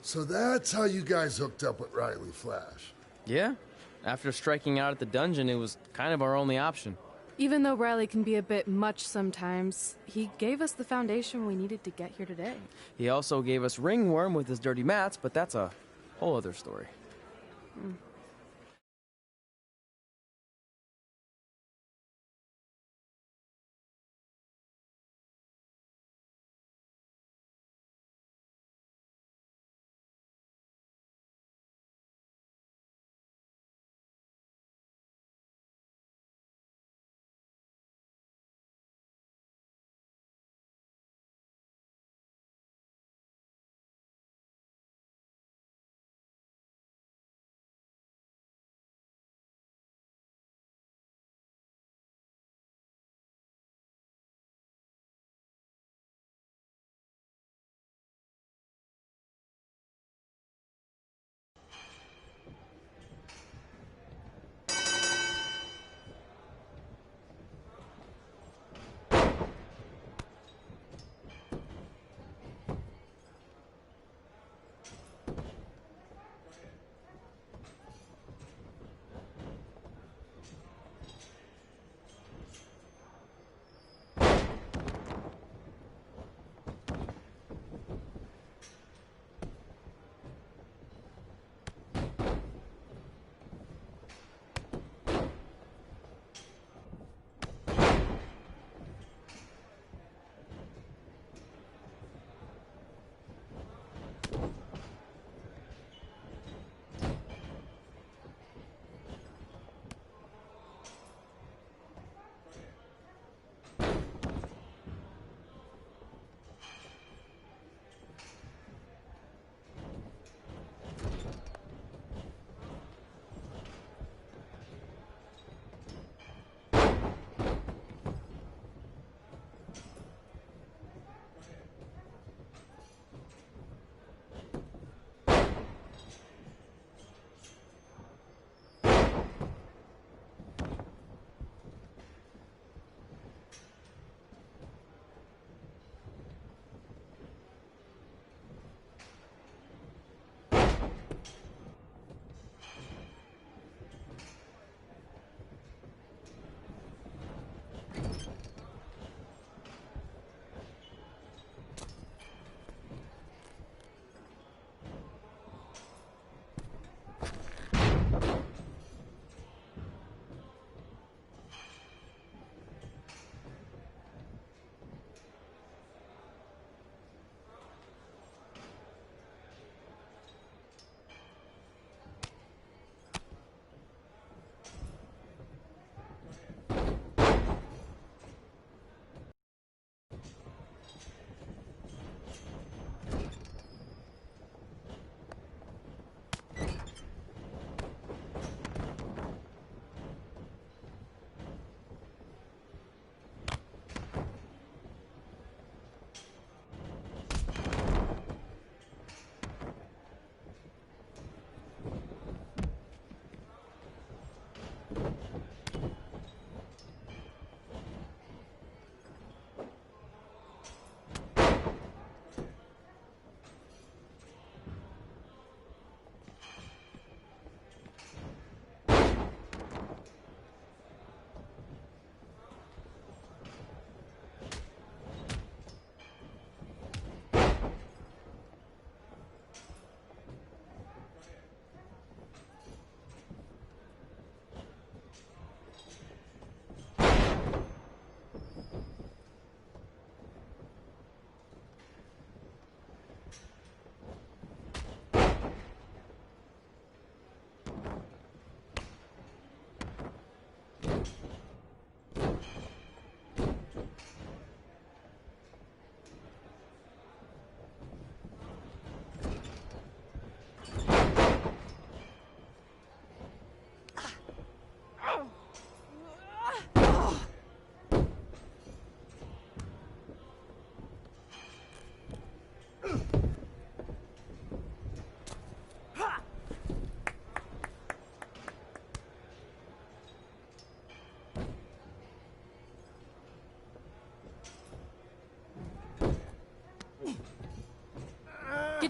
So that's how you guys hooked up with Riley Flash. Yeah. After striking out at the dungeon, it was kind of our only option. Even though Riley can be a bit much sometimes, he gave us the foundation we needed to get here today. He also gave us ringworm with his dirty mats, but that's a whole other story.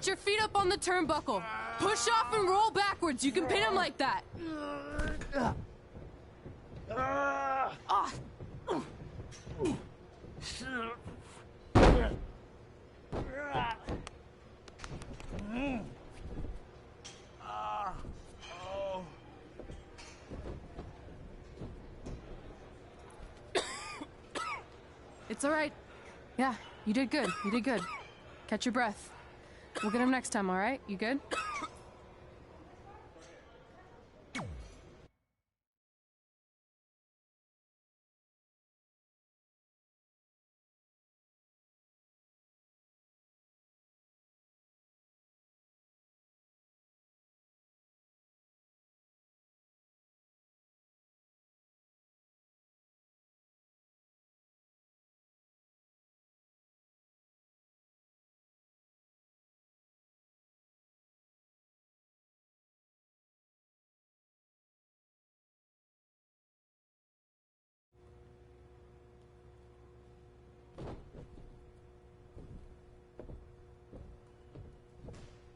Get your feet up on the turnbuckle. Push off and roll backwards. You can pin him like that. It's all right. Yeah, you did good. You did good. Catch your breath. We'll get him next time, all right? You good?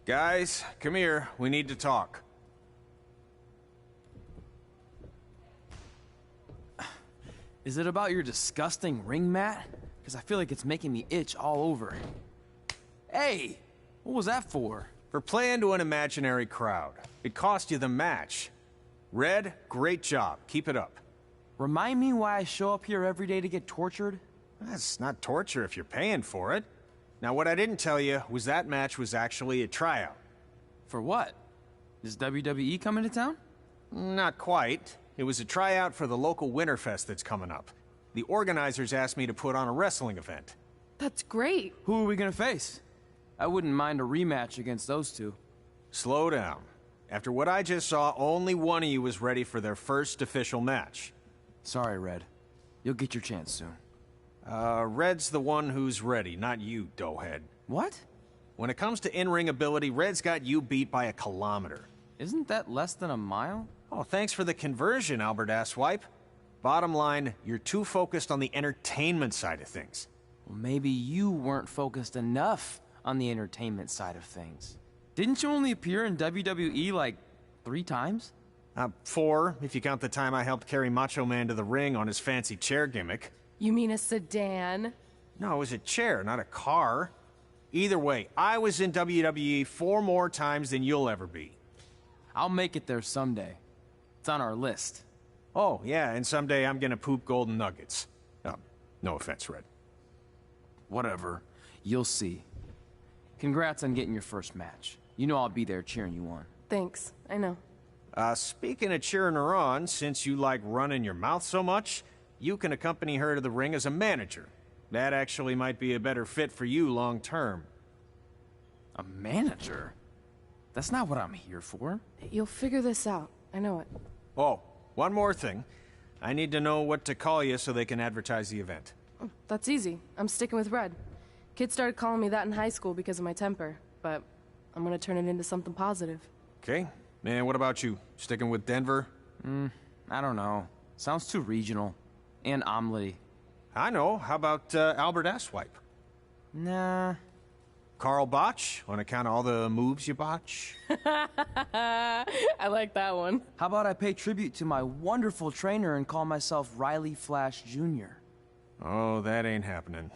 Guys, come here. We need to talk. Is it about your disgusting ring mat? Because I feel like it's making me itch all over. Hey! What was that for? For playing to an imaginary crowd. It cost you the match. Red, great job. Keep it up. Remind me why I show up here every day to get tortured? That's not torture if you're paying for it. Now, what I didn't tell you was that match was actually a tryout. For what? Is WWE coming to town? Not quite. It was a tryout for the local Winterfest that's coming up. The organizers asked me to put on a wrestling event. That's great. Who are we gonna face? I wouldn't mind a rematch against those two. Slow down. After what I just saw, only one of you was ready for their first official match. Sorry, Red. You'll get your chance soon. Red's the one who's ready, not you, doughhead. What? When it comes to in-ring ability, Red's got you beat by a kilometer. Isn't that less than a mile? Oh, thanks for the conversion, Albert Asswipe. Bottom line, you're too focused on the entertainment side of things. Well, maybe you weren't focused enough on the entertainment side of things. Didn't you only appear in WWE like 3 times? 4, if you count the time I helped carry Macho Man to the ring on his fancy chair gimmick. You mean a sedan? No, it was a chair, not a car. Either way, I was in WWE 4 more times than you'll ever be. I'll make it there someday. It's on our list. Oh, yeah, and someday I'm gonna poop golden nuggets. No offense, Red. Whatever. You'll see. Congrats on getting your first match. You know I'll be there cheering you on. Thanks. I know. Speaking of cheering her on, since you like running your mouth so much, you can accompany her to the ring as a manager. That actually might be a better fit for you long term. A manager? That's not what I'm here for. You'll figure this out. I know it. Oh, one more thing. I need to know what to call you so they can advertise the event. Oh, that's easy. I'm sticking with Red. Kids started calling me that in high school because of my temper, but I'm gonna turn it into something positive. Okay. And what about you? Sticking with Denver? I don't know. Sounds too regional. And omelette-y. I know. How about Albert Asswipe? Nah. Carl Botch, on account of all the moves you botch? I like that one. How about I pay tribute to my wonderful trainer and call myself Riley Flash Jr.? Oh, that ain't happening.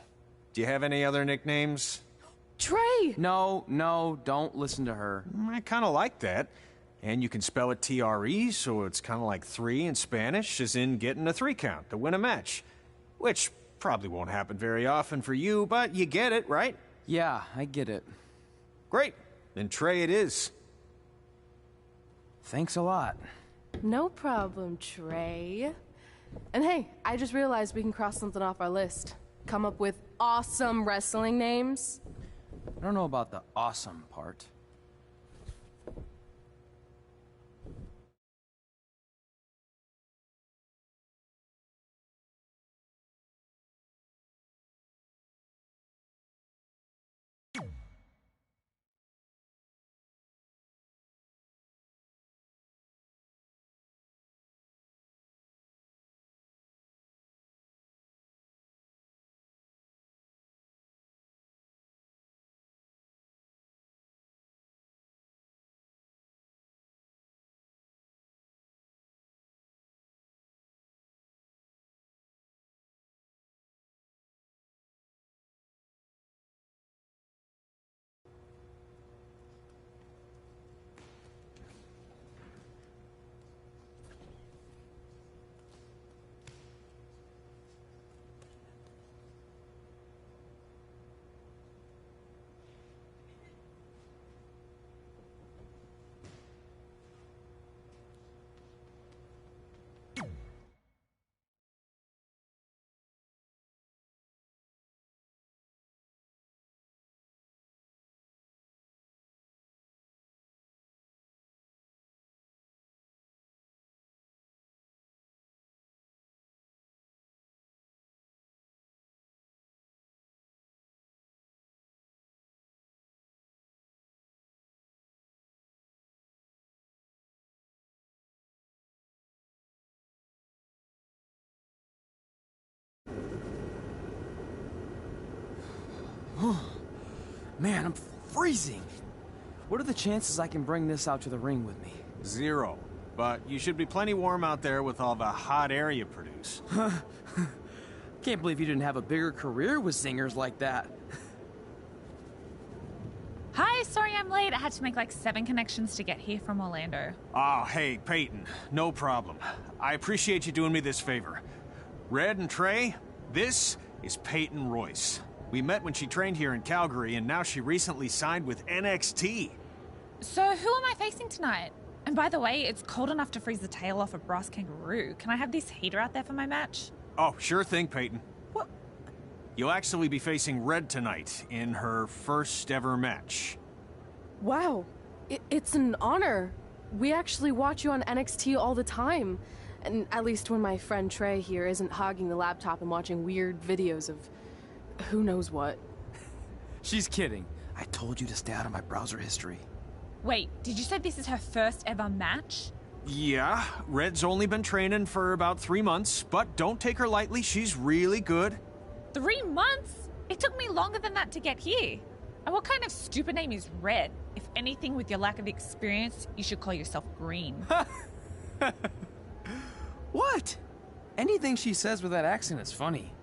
Do you have any other nicknames? Trey! No, don't listen to her. I kind of like that. And you can spell it T-R-E, so it's kind of like 3 in Spanish, as in getting a 3 count to win a match. Which probably won't happen very often for you, but you get it, right? Yeah, I get it. Great. Then Trey it is. Thanks a lot. No problem, Trey. And hey, I just realized we can cross something off our list. Come up with awesome wrestling names. I don't know about the awesome part. Man, I'm freezing. What are the chances I can bring this out to the ring with me? 0. But you should be plenty warm out there with all the hot air you produce. Can't believe you didn't have a bigger career with zingers like that. Hi, sorry I'm late. I had to make like 7 connections to get here from Orlando. Oh, hey, Peyton. No problem. I appreciate you doing me this favor. Red and Trey, this is Peyton Royce. We met when she trained here in Calgary, and now she recently signed with NXT. So who am I facing tonight? And by the way, it's cold enough to freeze the tail off a brass kangaroo. Can I have this heater out there for my match? Oh, sure thing, Peyton. What? You'll actually be facing Red tonight in her first ever match. Wow, it's an honor. We actually watch you on NXT all the time. And at least when my friend Trey here isn't hogging the laptop and watching weird videos of who knows what. She's kidding. I told you to stay out of my browser history. Wait, did you say this is her first ever match? Yeah, Red's only been training for about 3 months, but don't take her lightly, she's really good. 3 months? It took me longer than that to get here. And what kind of stupid name is Red? If anything, with your lack of experience, you should call yourself Green. What? Anything she says with that accent is funny.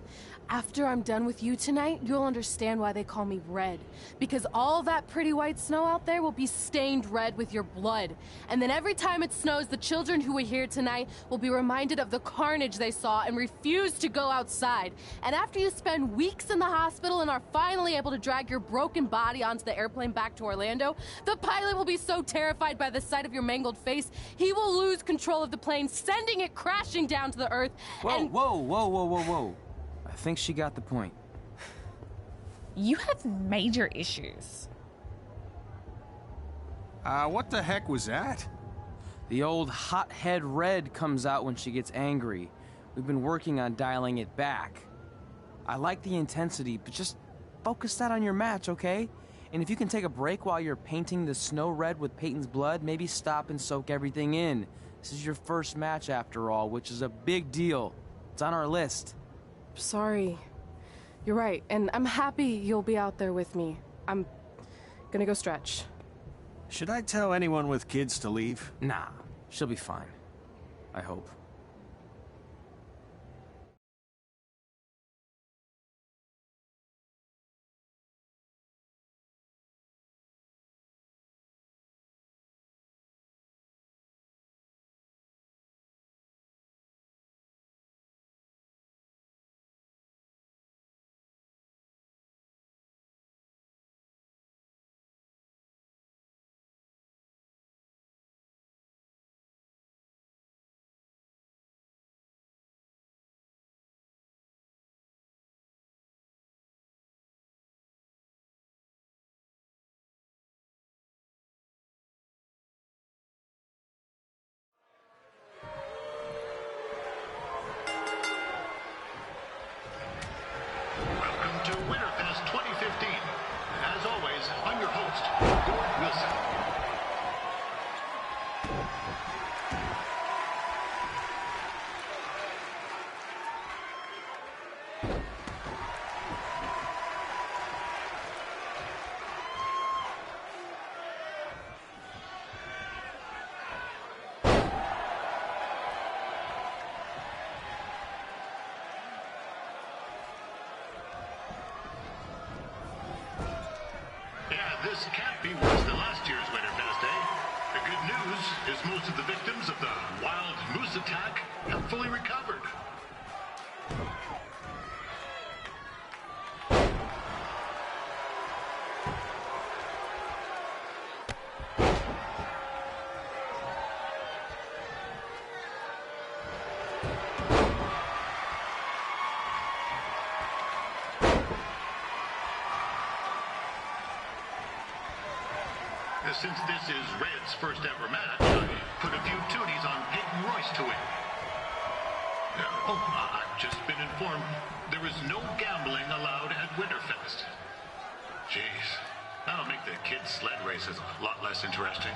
After I'm done with you tonight, you'll understand why they call me Red. Because all that pretty white snow out there will be stained red with your blood. And then every time it snows, the children who were here tonight will be reminded of the carnage they saw and refuse to go outside. And after you spend weeks in the hospital and are finally able to drag your broken body onto the airplane back to Orlando, the pilot will be so terrified by the sight of your mangled face, he will lose control of the plane, sending it crashing down to the earth. Whoa. I think she got the point. You have major issues. What the heck was that? The old hothead Red comes out when she gets angry. We've been working on dialing it back. I like the intensity, but just focus that on your match, okay? And if you can take a break while you're painting the snow red with Peyton's blood, maybe stop and soak everything in. This is your first match after all, which is a big deal. It's on our list. Sorry. You're right, and I'm happy you'll be out there with me. I'm gonna go stretch. Should I tell anyone with kids to leave? Nah, she'll be fine. I hope. To Winterfest 2015. As always, I'm your host, Gord Wilson. This can't be worse than last year's Winterfest, eh? The good news is most of the victims of the wild moose attack have fully recovered. Since this is Red's first ever match, I put a few tooties on Peyton Royce to win. I've just been informed there is no gambling allowed at Winterfest. Jeez, that'll make the kids' sled races a lot less interesting.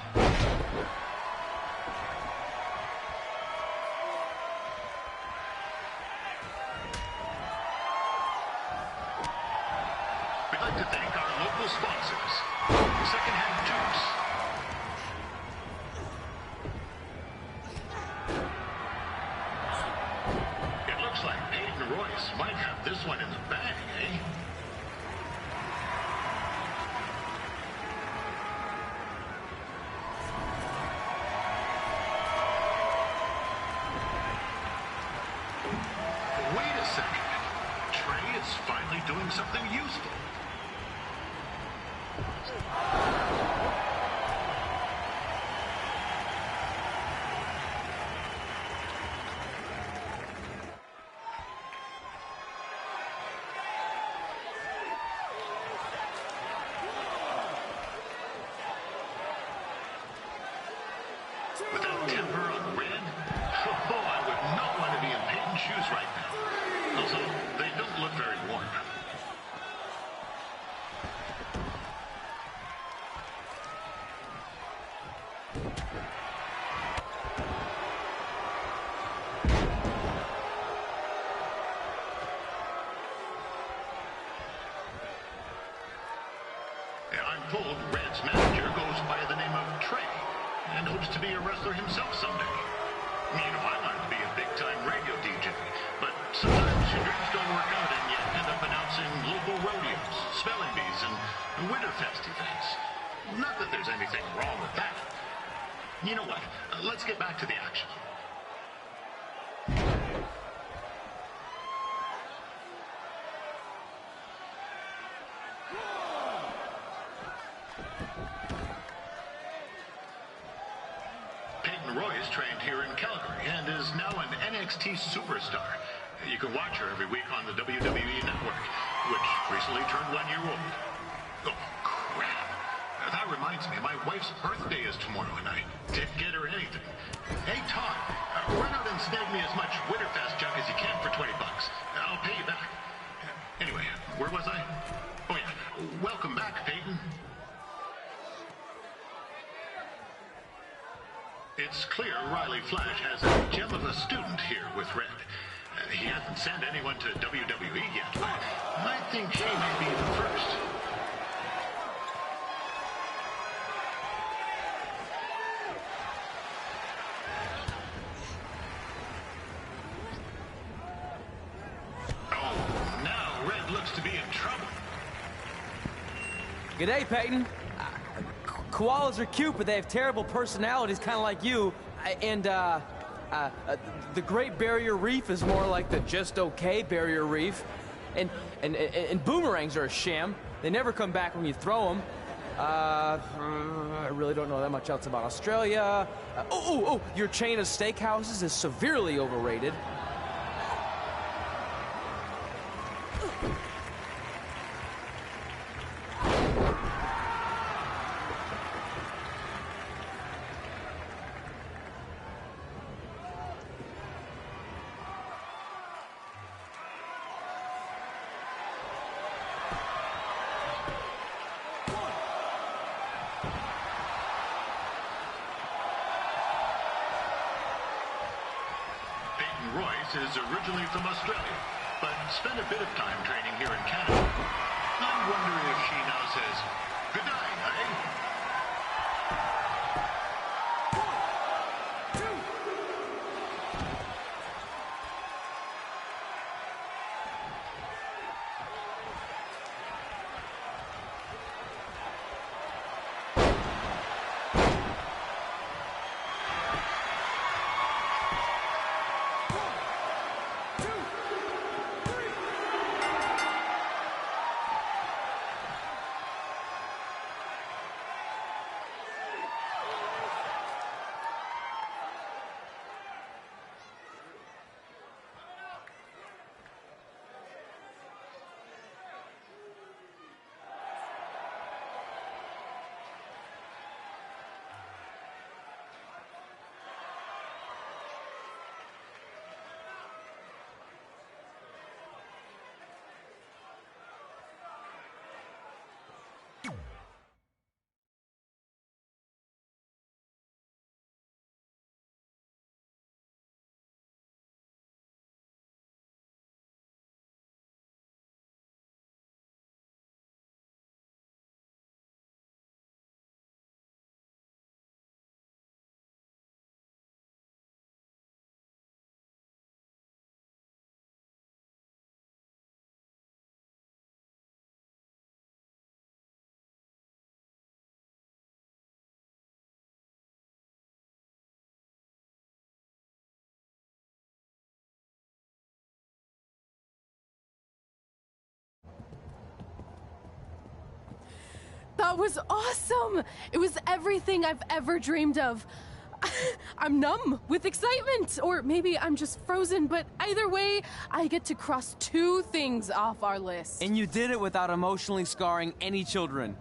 We'd like to thank our local local sponsors. Secondhand tubes. It looks like Peyton Royce might have this one in the bag, eh? Wait a second. Trey is finally doing something useful. With that temper on Red, oh, I would not want to be in Peyton's shoes right now. Also, they don't look very warm. I'm told Red's manager goes by the name of Trey and hopes to be a wrestler himself someday. You know, I want to be a big-time radio DJ, but sometimes your dreams don't work out and you end up announcing local rodeos, spelling bees, and Winterfest events. Not that there's anything wrong with that. You know what? Let's get back to the action. Peyton Royce trained here in Calgary and is now an NXT superstar. You can watch her every week on the WWE Network, which recently turned 1 year old. Oh, crap. That reminds me, my wife's birthday is tomorrow and I didn't get her anything. Hey, Todd, run out and snag me as much Winterfest junk as you can for $20. I'll pay you back. Anyway, where was I? Oh, yeah. Welcome back, Peyton. It's clear Riley Flash has a gem of a student here with Red. He hasn't sent anyone to WWE yet, but I think he may be the first. Oh, now Red looks to be in trouble. G'day, Peyton. Koalas are cute, but they have terrible personalities, kind of like you. And the Great Barrier Reef is more like the just okay Barrier Reef. And boomerangs are a sham. They never come back when you throw them. I really don't know that much else about Australia. Your chain of steakhouses is severely overrated. Royce is originally from Australia, but spent a bit of time training here in Canada. I wonder if she now says, good night, eh? That was awesome! It was everything I've ever dreamed of. I'm numb with excitement, or maybe I'm just frozen, but either way, I get to cross 2 things off our list. And you did it without emotionally scarring any children.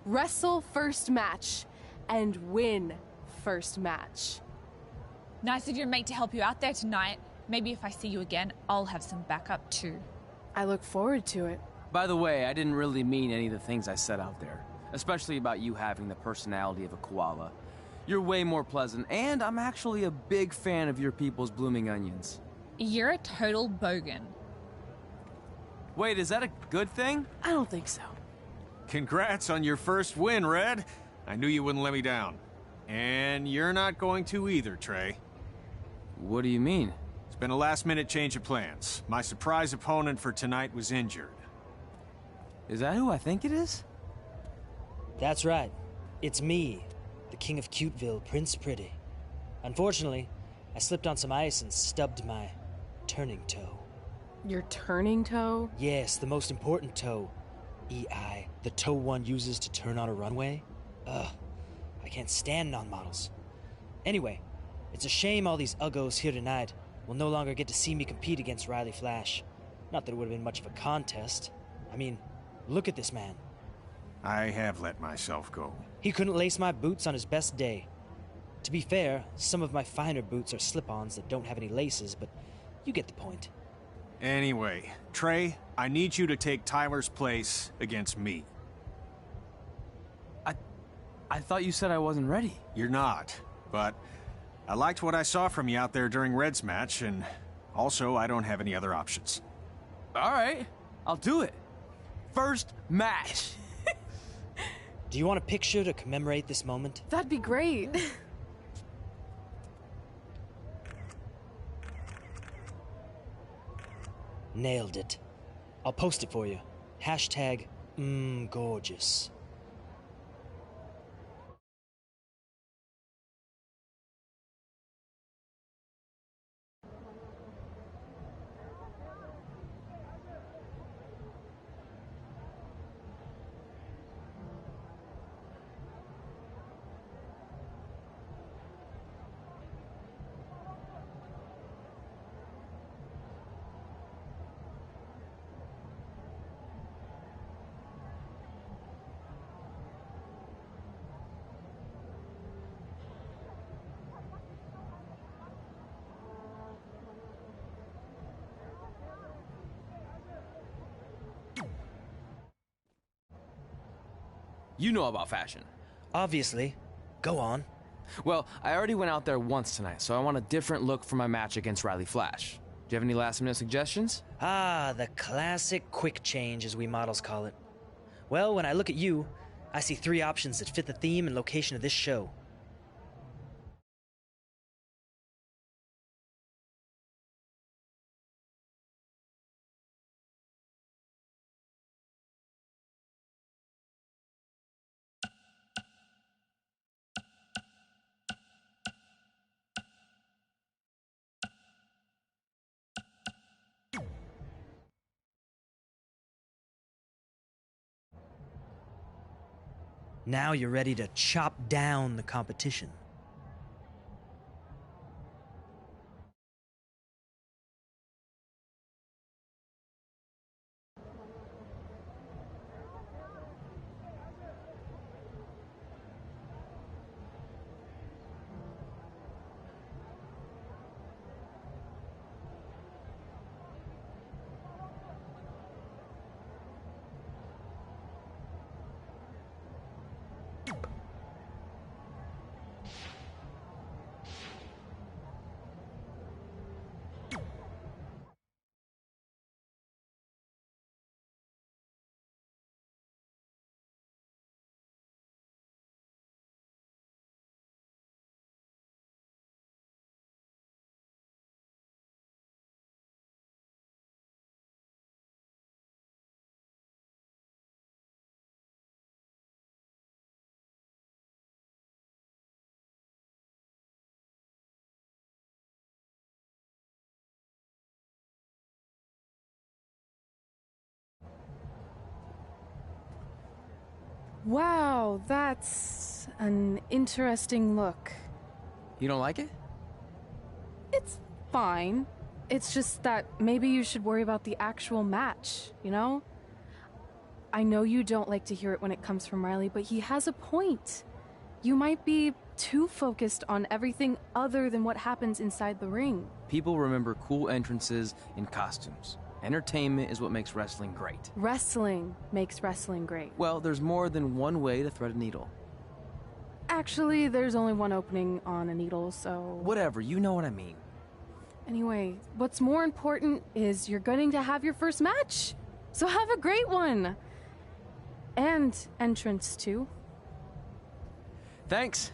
Wrestle first match and win first match. Nice of your mate to help you out there tonight. Maybe if I see you again, I'll have some backup too. I look forward to it. By the way, I didn't really mean any of the things I said out there, especially about you having the personality of a koala. You're way more pleasant, and I'm actually a big fan of your people's blooming onions. You're a total bogan. Wait, is that a good thing? I don't think so. Congrats on your first win, Red. I knew you wouldn't let me down. And you're not going to either, Trey. What do you mean? It's been a last-minute change of plans. My surprise opponent for tonight was injured. Is that who I think it is? That's right. It's me, the King of Cuteville, Prince Pretty. Unfortunately, I slipped on some ice and stubbed my turning toe. Your turning toe? Yes, the most important toe. EI, the toe one uses to turn on a runway. Ugh, I can't stand non-models. Anyway, it's a shame all these uggos here tonight will no longer get to see me compete against Riley Flash. Not that it would have been much of a contest. I mean, look at this man. I have let myself go. He couldn't lace my boots on his best day. To be fair, some of my finer boots are slip-ons that don't have any laces, but you get the point. Anyway, Trey, I need you to take Tyler's place against me. I thought you said I wasn't ready. You're not, but I liked what I saw from you out there during Red's match, and also I don't have any other options. All right, I'll do it. First match. Do you want a picture to commemorate this moment? That'd be great. Nailed it. I'll post it for you. Hashtag gorgeous. You know about fashion. Obviously. Go on. Well, I already went out there once tonight, so I want a different look for my match against Riley Flash. Do you have any last-minute suggestions? Ah, the classic quick change, as we models call it. Well, when I look at you, I see 3 options that fit the theme and location of this show. Now you're ready to chop down the competition. Wow, that's an interesting look. You don't like it? It's fine. It's just that maybe you should worry about the actual match, you know? I know you don't like to hear it when it comes from Riley, but he has a point. You might be too focused on everything other than what happens inside the ring. People remember cool entrances and costumes. Entertainment is what makes wrestling great. Wrestling makes wrestling great. Well, there's more than one way to thread a needle. Actually, there's only one opening on a needle, so... Whatever, you know what I mean. Anyway, what's more important is you're going to have your first match. So have a great one. And entrance, too. Thanks.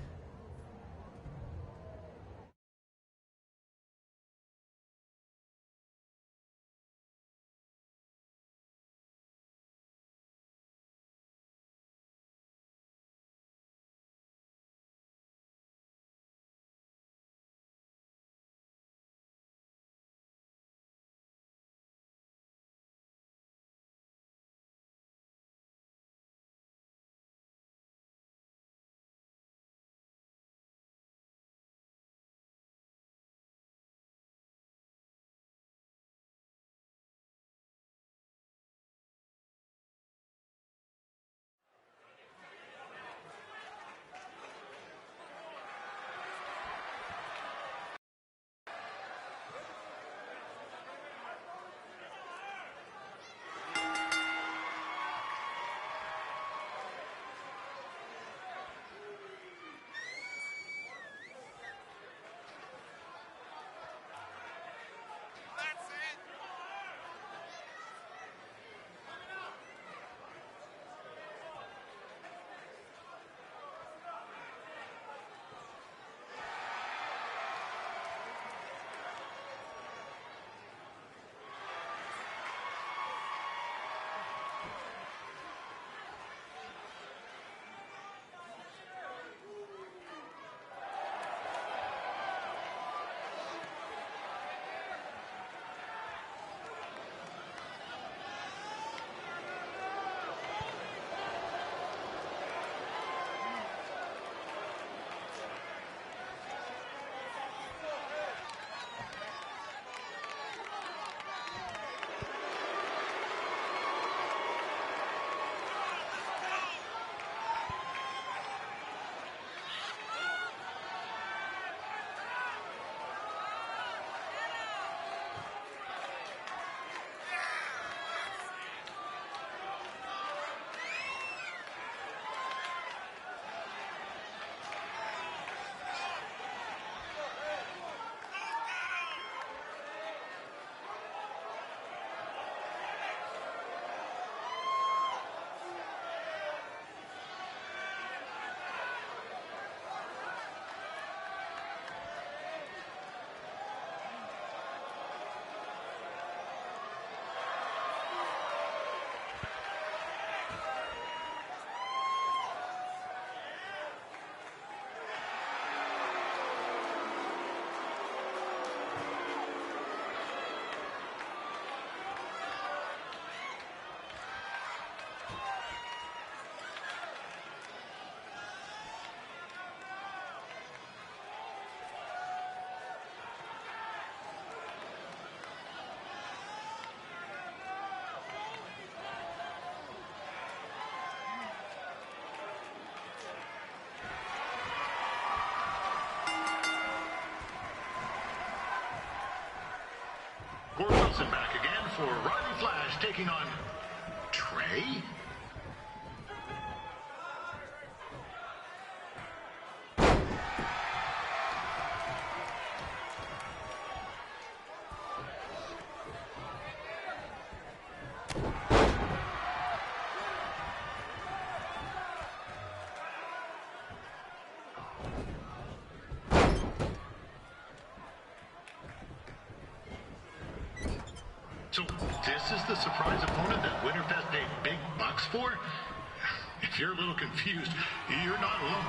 Gordon Wilson back again for Roddy Flash taking on Trey. So this is the surprise opponent that Winterfest paid big bucks for? If you're a little confused, you're not alone.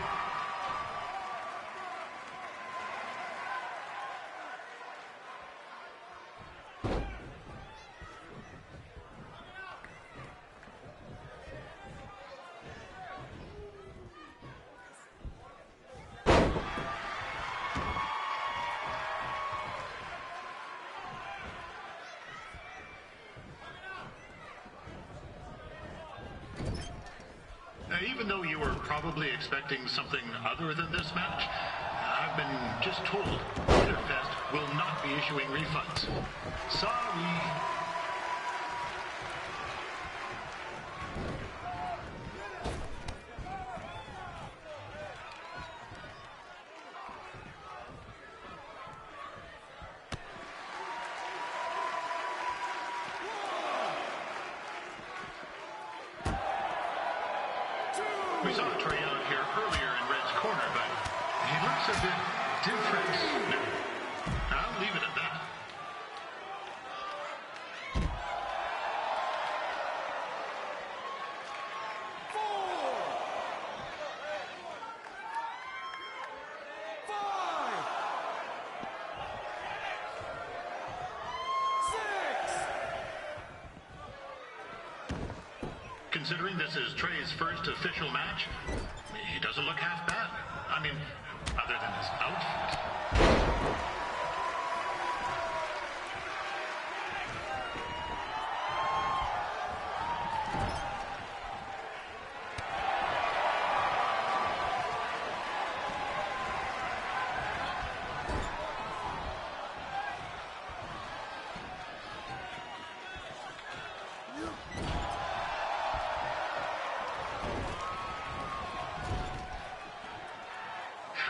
though you were probably expecting something other than this match, I've been just told Winterfest will not be issuing refunds. Sorry. We saw Trey out here earlier in Red's corner, but he looks a bit different now. I'll leave it at that. Considering this is Trey's first official match, he doesn't look half bad. I mean, other than his outfit.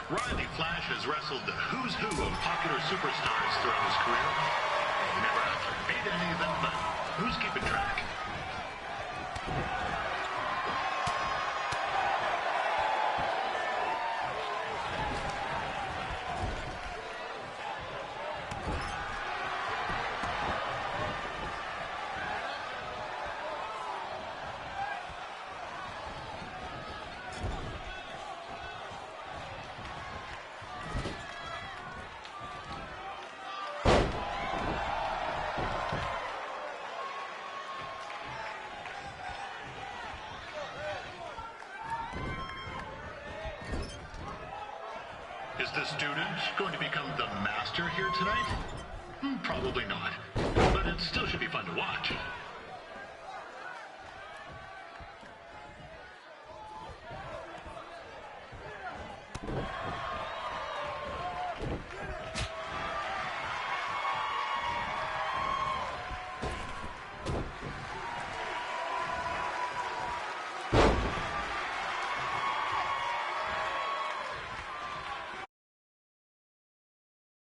Riley Flash has wrestled the who's who of popular superstars throughout his career. He never actually beat any of them, but who's keeping track? Is the student going to become the master here tonight? Probably not, but it still should be fun to watch.